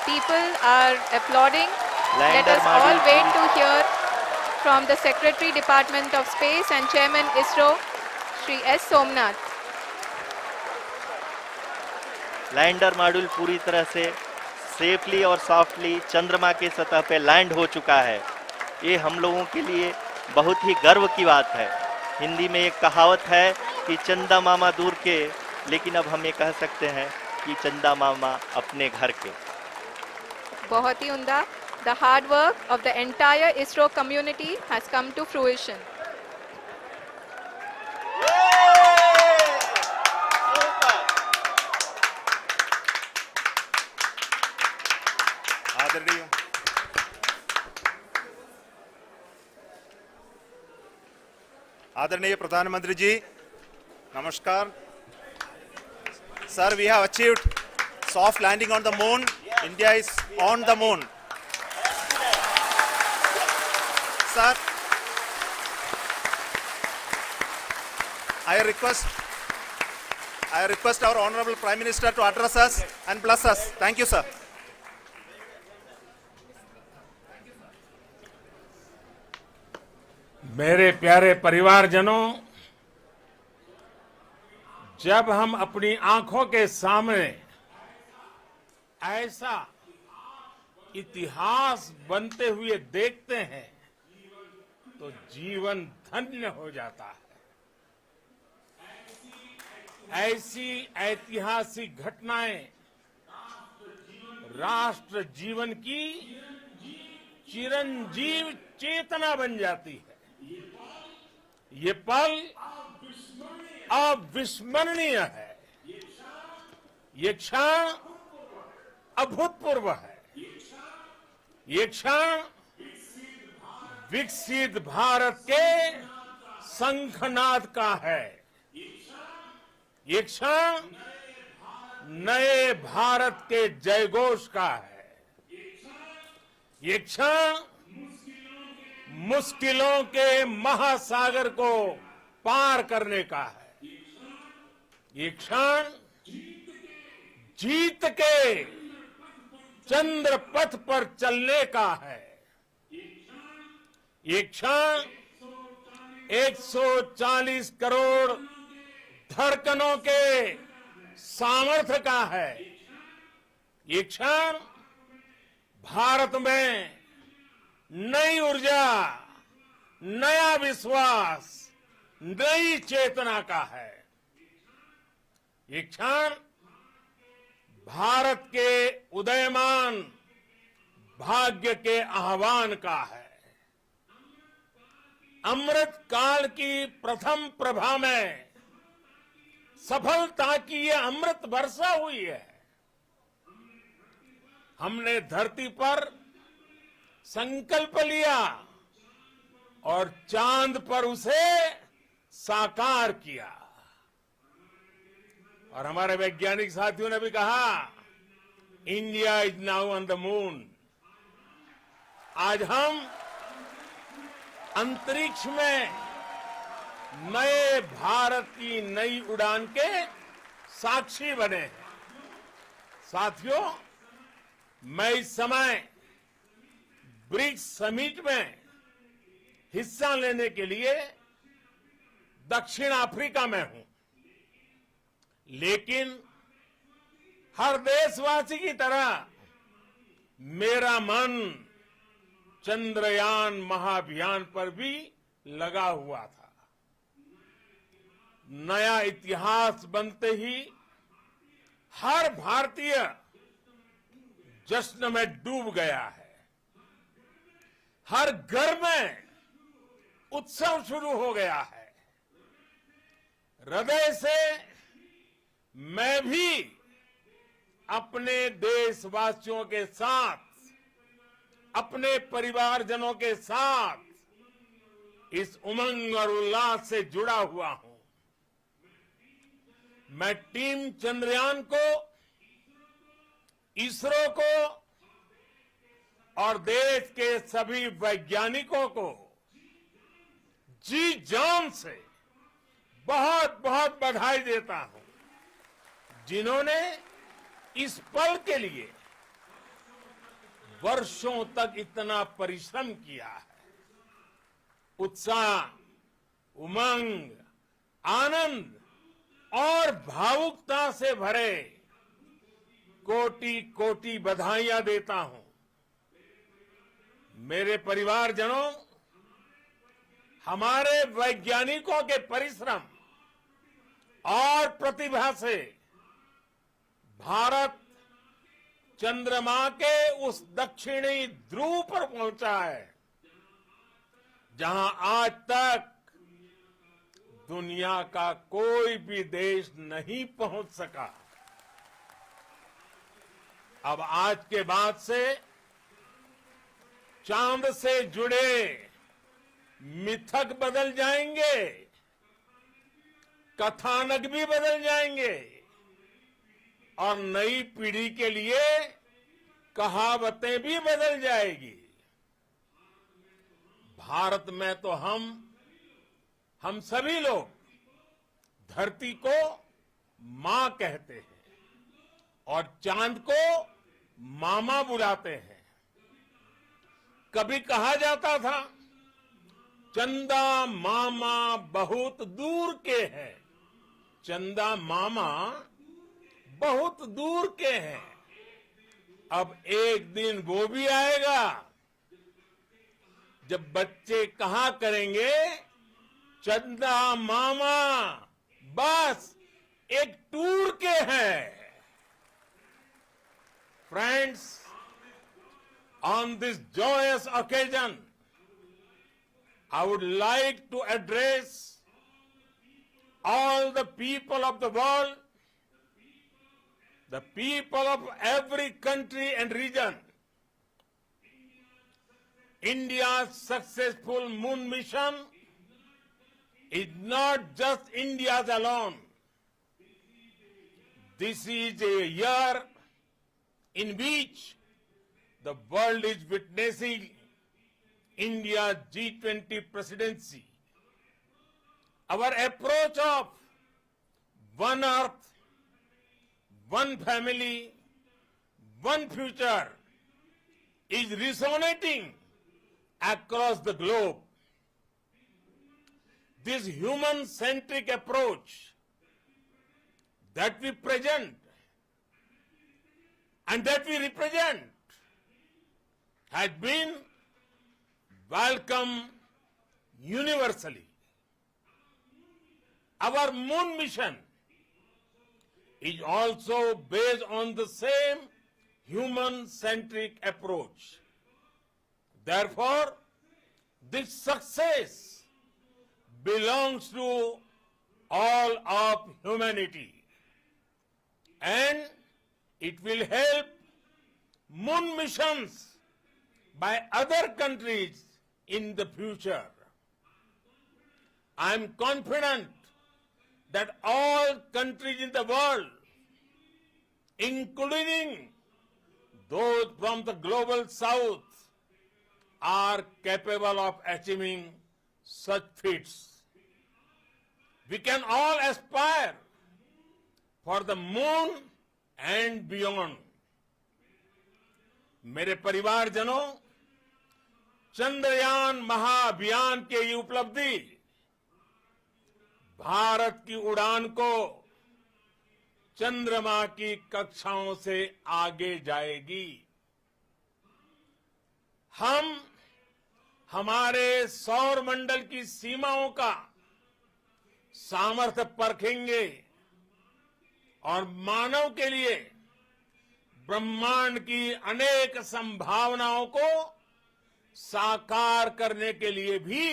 People are applauding. Let lander us all module wait to hear from the Secretary Department of Space and Chairman ISRO, Shri S. Somnath. Lander module पूरी तरह से सेफली और सॉफ्टली चंद्रमा के सतह पे लैंड हो चुका है। ये हम लोगों के लिए बहुत ही गर्व की बात है। हिंदी में एक कहावत है कि चंदा मामा दूर के, लेकिन अब हम ये कह सकते हैं कि चंदा मामा अपने घर के। बहुत ही उम्दा. The hard work of the entire ISRO community has come to fruition. आदरणीय आदरणीय प्रधानमंत्री जी, नमस्कार। Sir, we have achieved soft landing on the moon. India is on the moon. Sir, I request our Honorable Prime Minister to address us and bless us. Thank you, sir. मेरे प्यारे परिवारजनों, जब हम अपनी आंखों के सामने ऐसा इतिहास बनते हुए देखते हैं तो जीवन धन्य हो जाता है। ऐसी ऐतिहासिक घटनाएं राष्ट्र जीवन की चिरंजीव चेतना बन जाती है। ये पल अविस्मरणीय है। ये क्षण अभूतपूर्व है। ये क्षण विकसित भारत के शंखनाद का है। ये क्षण नए भारत के जयघोष का है। ये क्षण मुश्किलों के महासागर को पार करने का है। ये क्षण जीत के चंद्र पथ पर चलने का है। ये क्षण 140 करोड़ धड़कनों के सामर्थ्य का है। ये क्षण भारत में नई ऊर्जा, नया विश्वास, नई चेतना का है। ये क्षण भारत के उदयमान भाग्य के आह्वान का है। अमृत काल की प्रथम प्रभा में सफलता की ये अमृत वर्षा हुई है। हमने धरती पर संकल्प लिया और चांद पर उसे साकार किया। और हमारे वैज्ञानिक साथियों ने भी कहा, India is now on the moon. आज हम अंतरिक्ष में नए भारत की नई उड़ान के साक्षी बने हैं। साथियों, मैं इस समय ब्रिक्स समिट में हिस्सा लेने के लिए दक्षिण अफ्रीका में हूं, लेकिन हर देशवासी की तरह मेरा मन चंद्रयान महाअभियान पर भी लगा हुआ था। नया इतिहास बनते ही हर भारतीय जश्न में डूब गया है। हर घर में उत्सव शुरू हो गया है। हृदय से मैं भी अपने देशवासियों के साथ, अपने परिवारजनों के साथ इस उमंग और उल्लास से जुड़ा हुआ हूं। मैं टीम चंद्रयान को, इसरो को और देश के सभी वैज्ञानिकों को जी जान से बहुत बहुत बधाई देता हूं, जिन्होंने इस पल के लिए वर्षों तक इतना परिश्रम किया है। उत्साह, उमंग, आनंद और भावुकता से भरे कोटि कोटि बधाइयां देता हूं। मेरे परिवारजनों, हमारे वैज्ञानिकों के परिश्रम और प्रतिभा से भारत चंद्रमा के उस दक्षिणी ध्रुव पर पहुंचा है, जहां आज तक दुनिया का कोई भी देश नहीं पहुंच सका। अब आज के बाद से चांद से जुड़े मिथक बदल जाएंगे, कथानक भी बदल जाएंगे और नई पीढ़ी के लिए कहावतें भी बदल जाएगी। भारत में तो हम सभी लोग धरती को मां कहते हैं और चांद को मामा बुलाते हैं। कभी कहा जाता था, चंदा मामा बहुत दूर के हैं। चंदा मामा बहुत दूर के हैं। अब एक दिन वो भी आएगा जब बच्चे कहा करेंगे, चंदा मामा बस एक टूर के हैं। Friends, on this joyous occasion, I would like to address all the people of the world, the people of every country and region. India's successful moon mission is not just India's alone. This is a year in which the world is witnessing India's G20 presidency. Our approach of one earth, one family, one future is resonating across the globe. This human-centric approach that we present and that we represent has been welcomed universally. Our moon mission is also based on the same human-centric approach. Therefore, this success belongs to all of humanity, and it will help moon missions by other countries in the future. I am confident that all countries in the world, including those from the global south, are capable of achieving such feats. We can all aspire for the moon and beyond. मेरे परिवारजनों, चंद्रयान महाअभियान के ये उपलब्धि भारत की उड़ान को चंद्रमा की कक्षाओं से आगे जाएगी। हम हमारे सौर मंडल की सीमाओं का सामर्थ्य परखेंगे और मानव के लिए ब्रह्मांड की अनेक संभावनाओं को साकार करने के लिए भी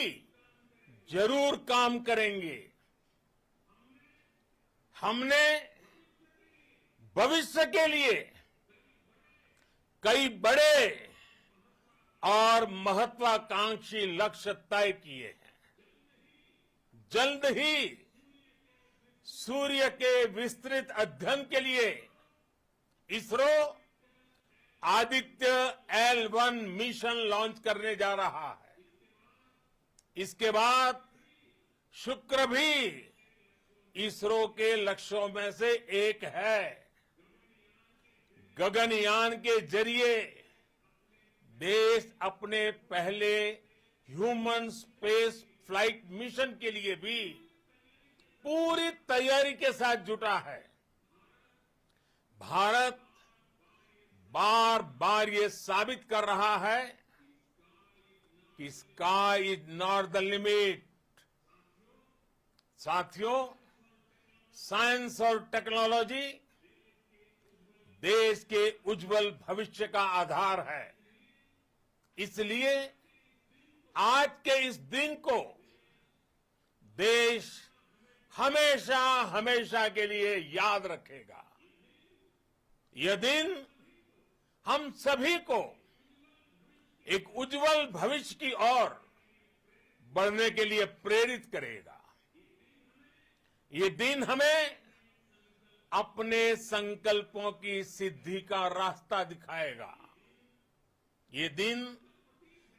जरूर काम करेंगे। हमने भविष्य के लिए कई बड़े और महत्वाकांक्षी लक्ष्य तय किए हैं। जल्द ही सूर्य के विस्तृत अध्ययन के लिए ISRO Aditya L1 mission launch करने जा रहा है। इसके बाद शुक्र भी इसरो के लक्ष्यों में से एक है। गगनयान के जरिए देश अपने पहले ह्यूमन स्पेस फ्लाइट मिशन के लिए भी पूरी तैयारी के साथ जुटा है। भारत बार बार ये साबित कर रहा है कि sky is not the limit. साथियों, साइंस और टेक्नोलॉजी देश के उज्जवल भविष्य का आधार है। इसलिए आज के इस दिन को देश हमेशा हमेशा के लिए याद रखेगा। यह दिन हम सभी को एक उज्जवल भविष्य की ओर बढ़ने के लिए प्रेरित करेगा। ये दिन हमें अपने संकल्पों की सिद्धि का रास्ता दिखाएगा। ये दिन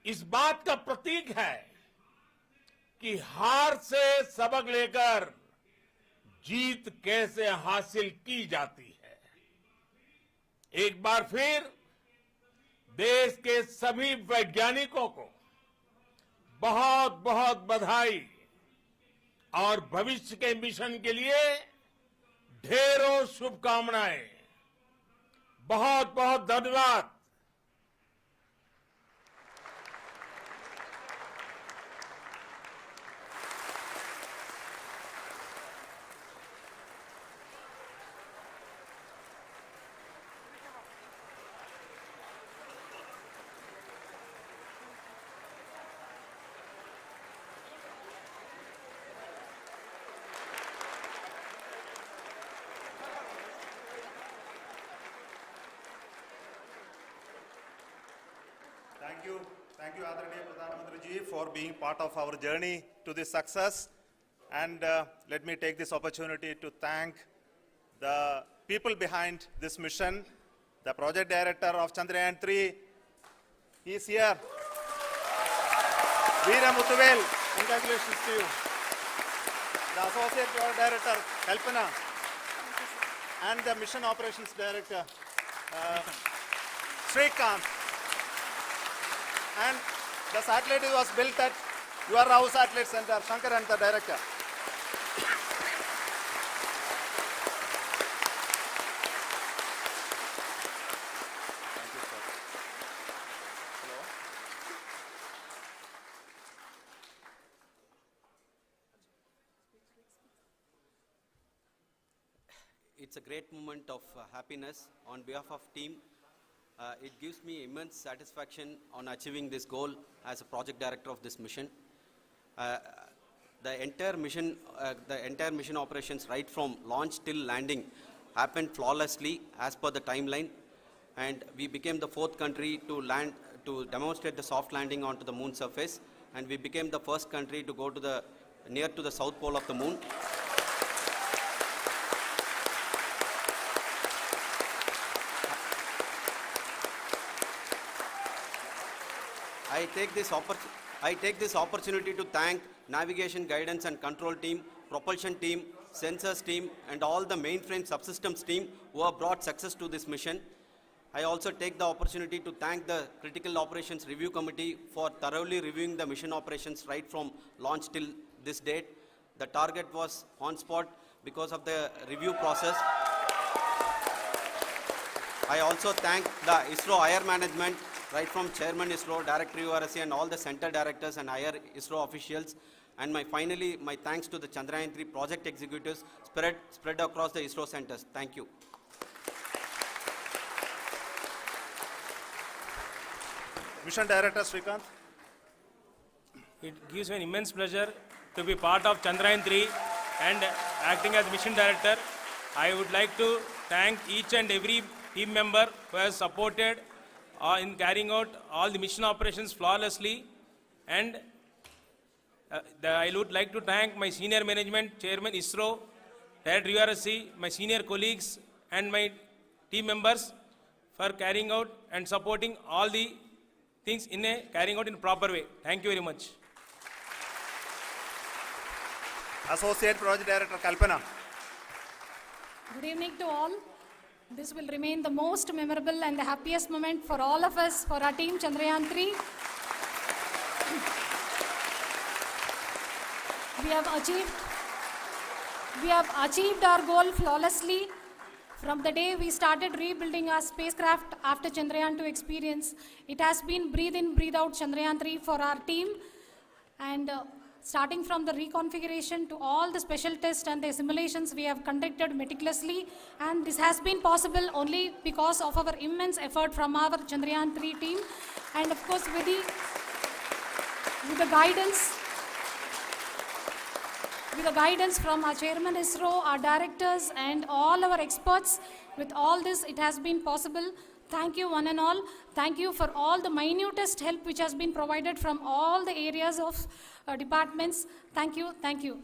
इस बात का प्रतीक है कि हार से सबक लेकर जीत कैसे हासिल की जाती है। एक बार फिर देश के सभी वैज्ञानिकों को बहुत बहुत बधाई और भविष्य के मिशन के लिए ढेरों शुभकामनाएं। बहुत बहुत धन्यवाद। Thank you, Adharaniya Pradhan Mantri ji, for being part of our journey to this success. And let me take this opportunity to thank the people behind this mission. The project director of Chandrayan 3, he is here. Veera Muthuvel, congratulations to you. The associate project director, Kalpana, and the mission operations director, Srikanth. And the satellite was built at your house satellite center, Shankar and the director. Thank you, sir. It's a great moment of happiness on behalf of team. It gives me immense satisfaction on achieving this goal as a project director of this mission. The entire mission operations right from launch till landing happened flawlessly as per the timeline, and we became the 4th country to land, to demonstrate the soft landing onto the moon surface, and we became the first country to go to near to the south pole of the moon. I take this opportunity to thank navigation, guidance and control team, propulsion team, sensors team and all the mainframe subsystems team who have brought success to this mission. I also take the opportunity to thank the Critical Operations Review Committee for thoroughly reviewing the mission operations right from launch till this date. The target was on spot because of the review process. I also thank the ISRO higher management, right from Chairman ISRO, Director URSC and all the center directors and higher ISRO officials. And finally, my thanks to the Chandrayan 3 project executives spread across the ISRO centers. Thank you. Mission Director Srikanth. It gives me an immense pleasure to be part of Chandrayan 3 and acting as Mission Director. I would like to thank each and every team member who has supported in carrying out all the mission operations flawlessly, and I would like to thank my senior management, Chairman ISRO, Director URSC, my senior colleagues and my team members for carrying out and supporting all the things carrying out in a proper way. Thank you very much. Associate Project Director Kalpana. Good evening to all. This will remain the most memorable and the happiest moment for all of us, for our team Chandrayan 3. We have achieved our goal flawlessly. From the day we started rebuilding our spacecraft after Chandrayan 2 experience, it has been breathe in, breathe out Chandrayan 3 for our team. And starting from the reconfiguration to all the special tests and the simulations we have conducted meticulously, and this has been possible only because of our immense effort from our Chandrayan 3 team, and of course with the guidance from our Chairman ISRO, our directors and all our experts. With all this, it has been possible. Thank you one and all. Thank you for all the minutest help which has been provided from all the areas of departments. Thank you. Thank you.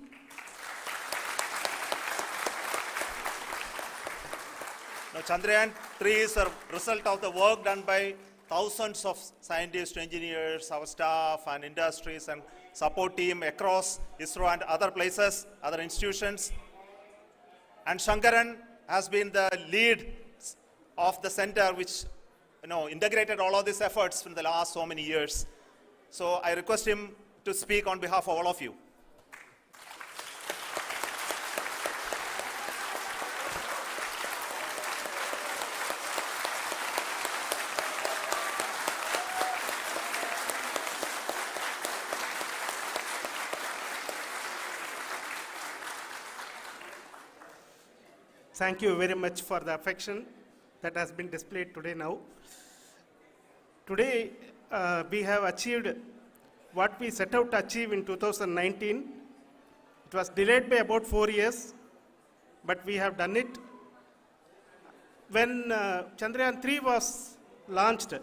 Now, Chandrayan 3 is a result of the work done by thousands of scientists, engineers, our staff and industries and support team across ISRO and other places, other institutions. And Shankaran has been the lead of the center which integrated all of these efforts in the last so many years. So I request him to speak on behalf of all of you. Thank you very much for the affection that has been displayed today now. Today, we have achieved what we set out to achieve in 2019. It was delayed by about 4 years, but we have done it. When Chandrayan 3 was launched,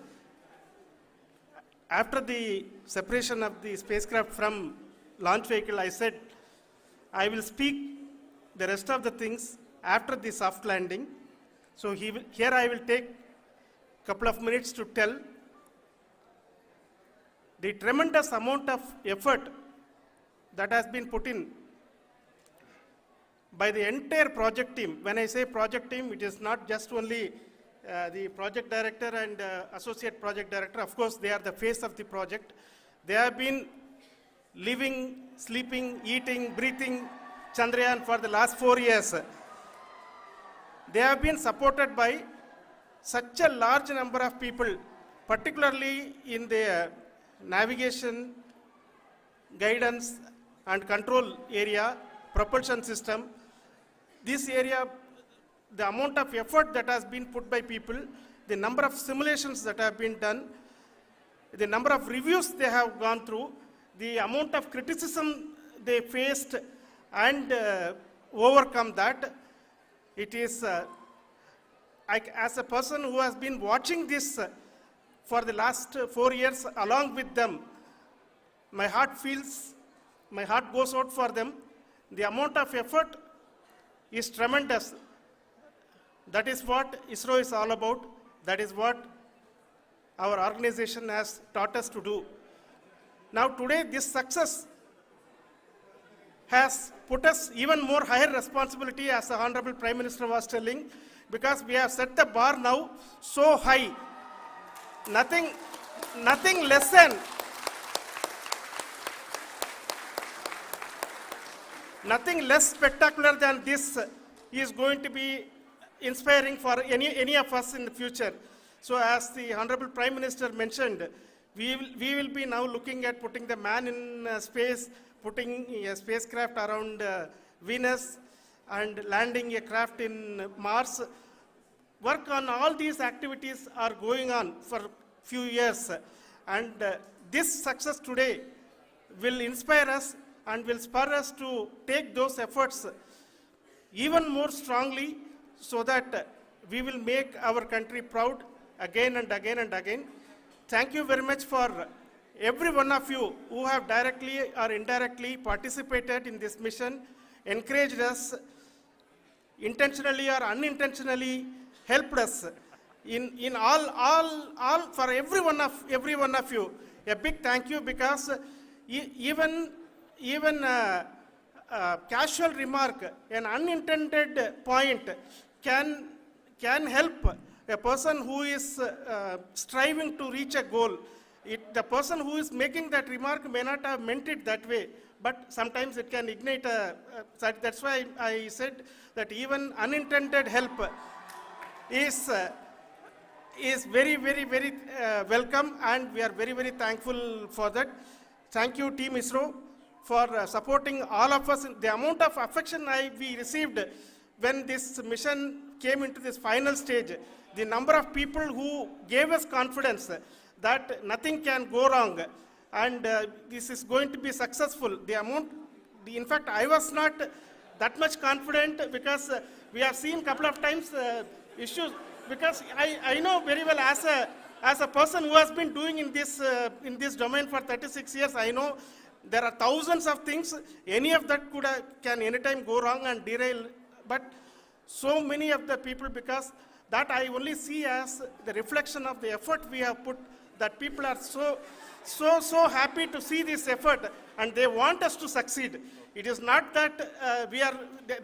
after the separation of the spacecraft from launch vehicle, I said, I will speak the rest of the things after the soft landing. So here I will take a couple of minutes to tell the tremendous amount of effort that has been put in by the entire project team. When I say project team, it is not just only the project director and associate project director. Of course, they are the face of the project. They have been living, sleeping, eating, breathing Chandrayan for the last 4 years. They have been supported by such a large number of people, particularly in the navigation, guidance and control area, propulsion system. This area the amount of effort that has been put by people, the number of simulations that have been done, the number of reviews they have gone through, the amount of criticism they faced and overcome that. It is, as a person who has been watching this for the last 4 years along with them, my heart goes out for them. The amount of effort is tremendous. That is what ISRO is all about. That is what our organization has taught us to do. Now today, this success has put us even more higher responsibility, as the Honorable Prime Minister was telling, because we have set the bar now so high. Nothing less than nothing less spectacular than this is going to be inspiring for any of us in the future. So as the Honorable Prime Minister mentioned, we will be now looking at putting the man in space, putting a spacecraft around Venus and landing a craft in Mars. Work on all these activities are going on for few years, and this success today will inspire us and will spur us to take those efforts even more strongly, so that we will make our country proud again and again and again. Thank you very much for every one of you who have directly or indirectly participated in this mission, encouraged us, intentionally or unintentionally helped us in all for every one of you. A big thank you, because even casual remark, an unintended point can help a person who is striving to reach a goal. The person who is making that remark may not have meant it that way, but sometimes it can ignite that's why I said that even unintended help is very, very, very welcome, and we are very, very thankful for that. Thank you, Team ISRO, for supporting all of us. The amount of affection we received when this mission came into this final stage, the number of people who gave us confidence that nothing can go wrong and this is going to be successful. In fact, I was not that much confident, because we have seen a couple of times issues, because I know very well, as a person who has been doing in this domain for 36 years, I know there are thousands of things. Any of that can anytime go wrong and derail. But so many of the people, because that I only see as the reflection of the effort we have put, that people are so happy to see this effort and they want us to succeed. It is not that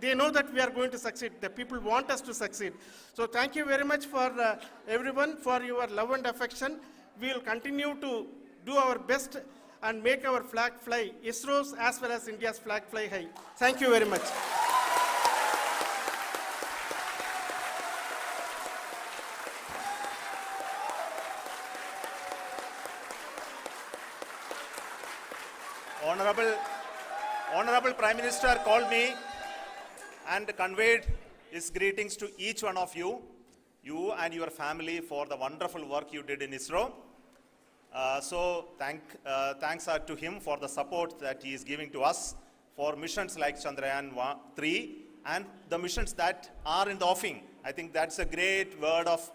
they know that we are going to succeed. The people want us to succeed. So thank you very much for everyone, for your love and affection. We will continue to do our best and make our flag fly, ISRO's as well as India's flag fly high. Thank you very much. Honorable Prime Minister called me and conveyed his greetings to each one of you and your family, for the wonderful work you did in ISRO. So thanks are to him for the support that he is giving to us for missions like Chandrayan 3 and the missions that are in the offing. I think that's a great word of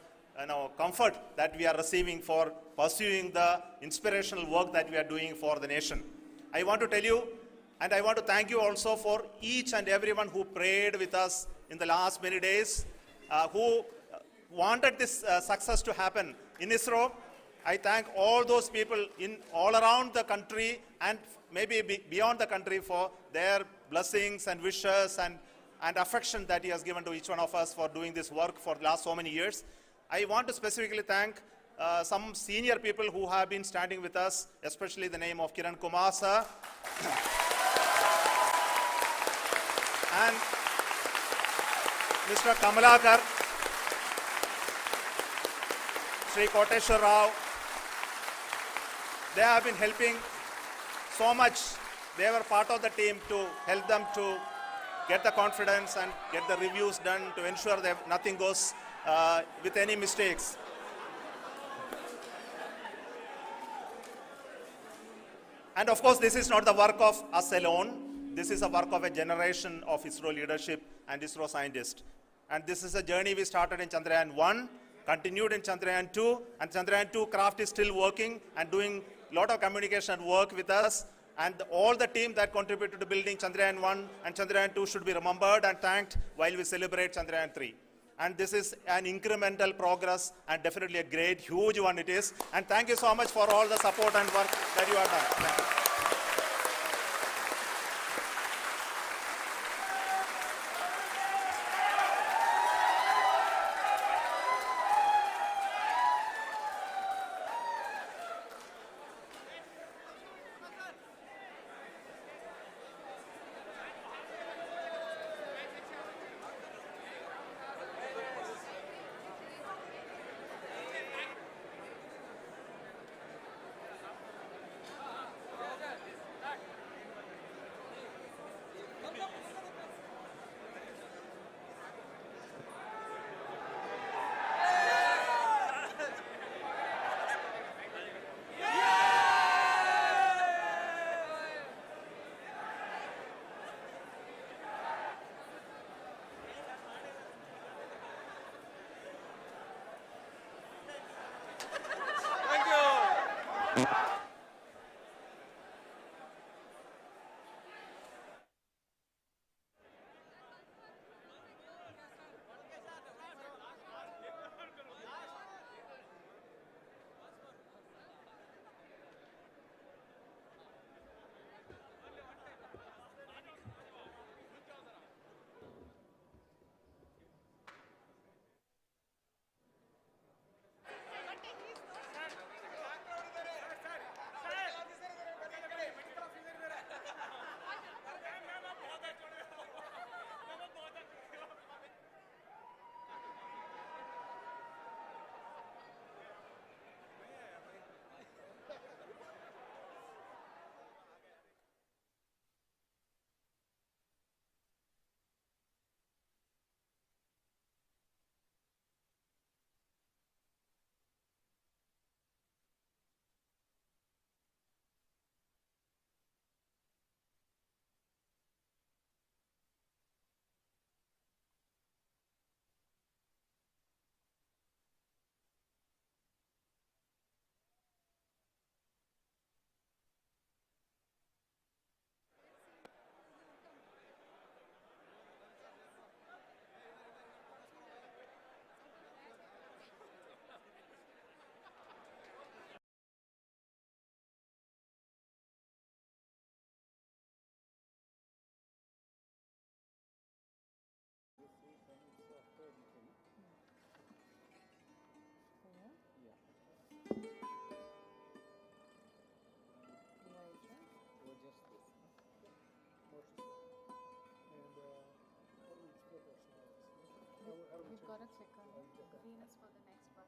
comfort that we are receiving for pursuing the inspirational work that we are doing for the nation. I want to tell you, and I want to thank you also for each and everyone who prayed with us in the last many days, who wanted this success to happen in ISRO. I thank all those people all around the country and maybe beyond the country for their blessings and wishes and affection that he has given to each one of us for doing this work for the last so many years. I want to specifically thank some senior people who have been standing with us, especially the name of Kiran Kumar sir and Mr. Kamalakar, Sri Koteshwar Rao. They have been helping so much. They were part of the team to help them to get the confidence and get the reviews done to ensure that nothing goes with any mistakes. And of course, this is not the work of us alone. This is a work of a generation of ISRO leadership and ISRO scientists. And this is a journey we started in Chandrayan 1, continued in Chandrayan 2, and Chandrayan 2 craft is still working and doing a lot of communication work with us. And all the team that contributed to building Chandrayan 1 and Chandrayan 2 should be remembered and thanked while we celebrate Chandrayan 3. And this is an incremental progress and definitely a great, huge one it is. And thank you so much for all the support and work that you have done. Thank you. We've got to check on green is for the next part.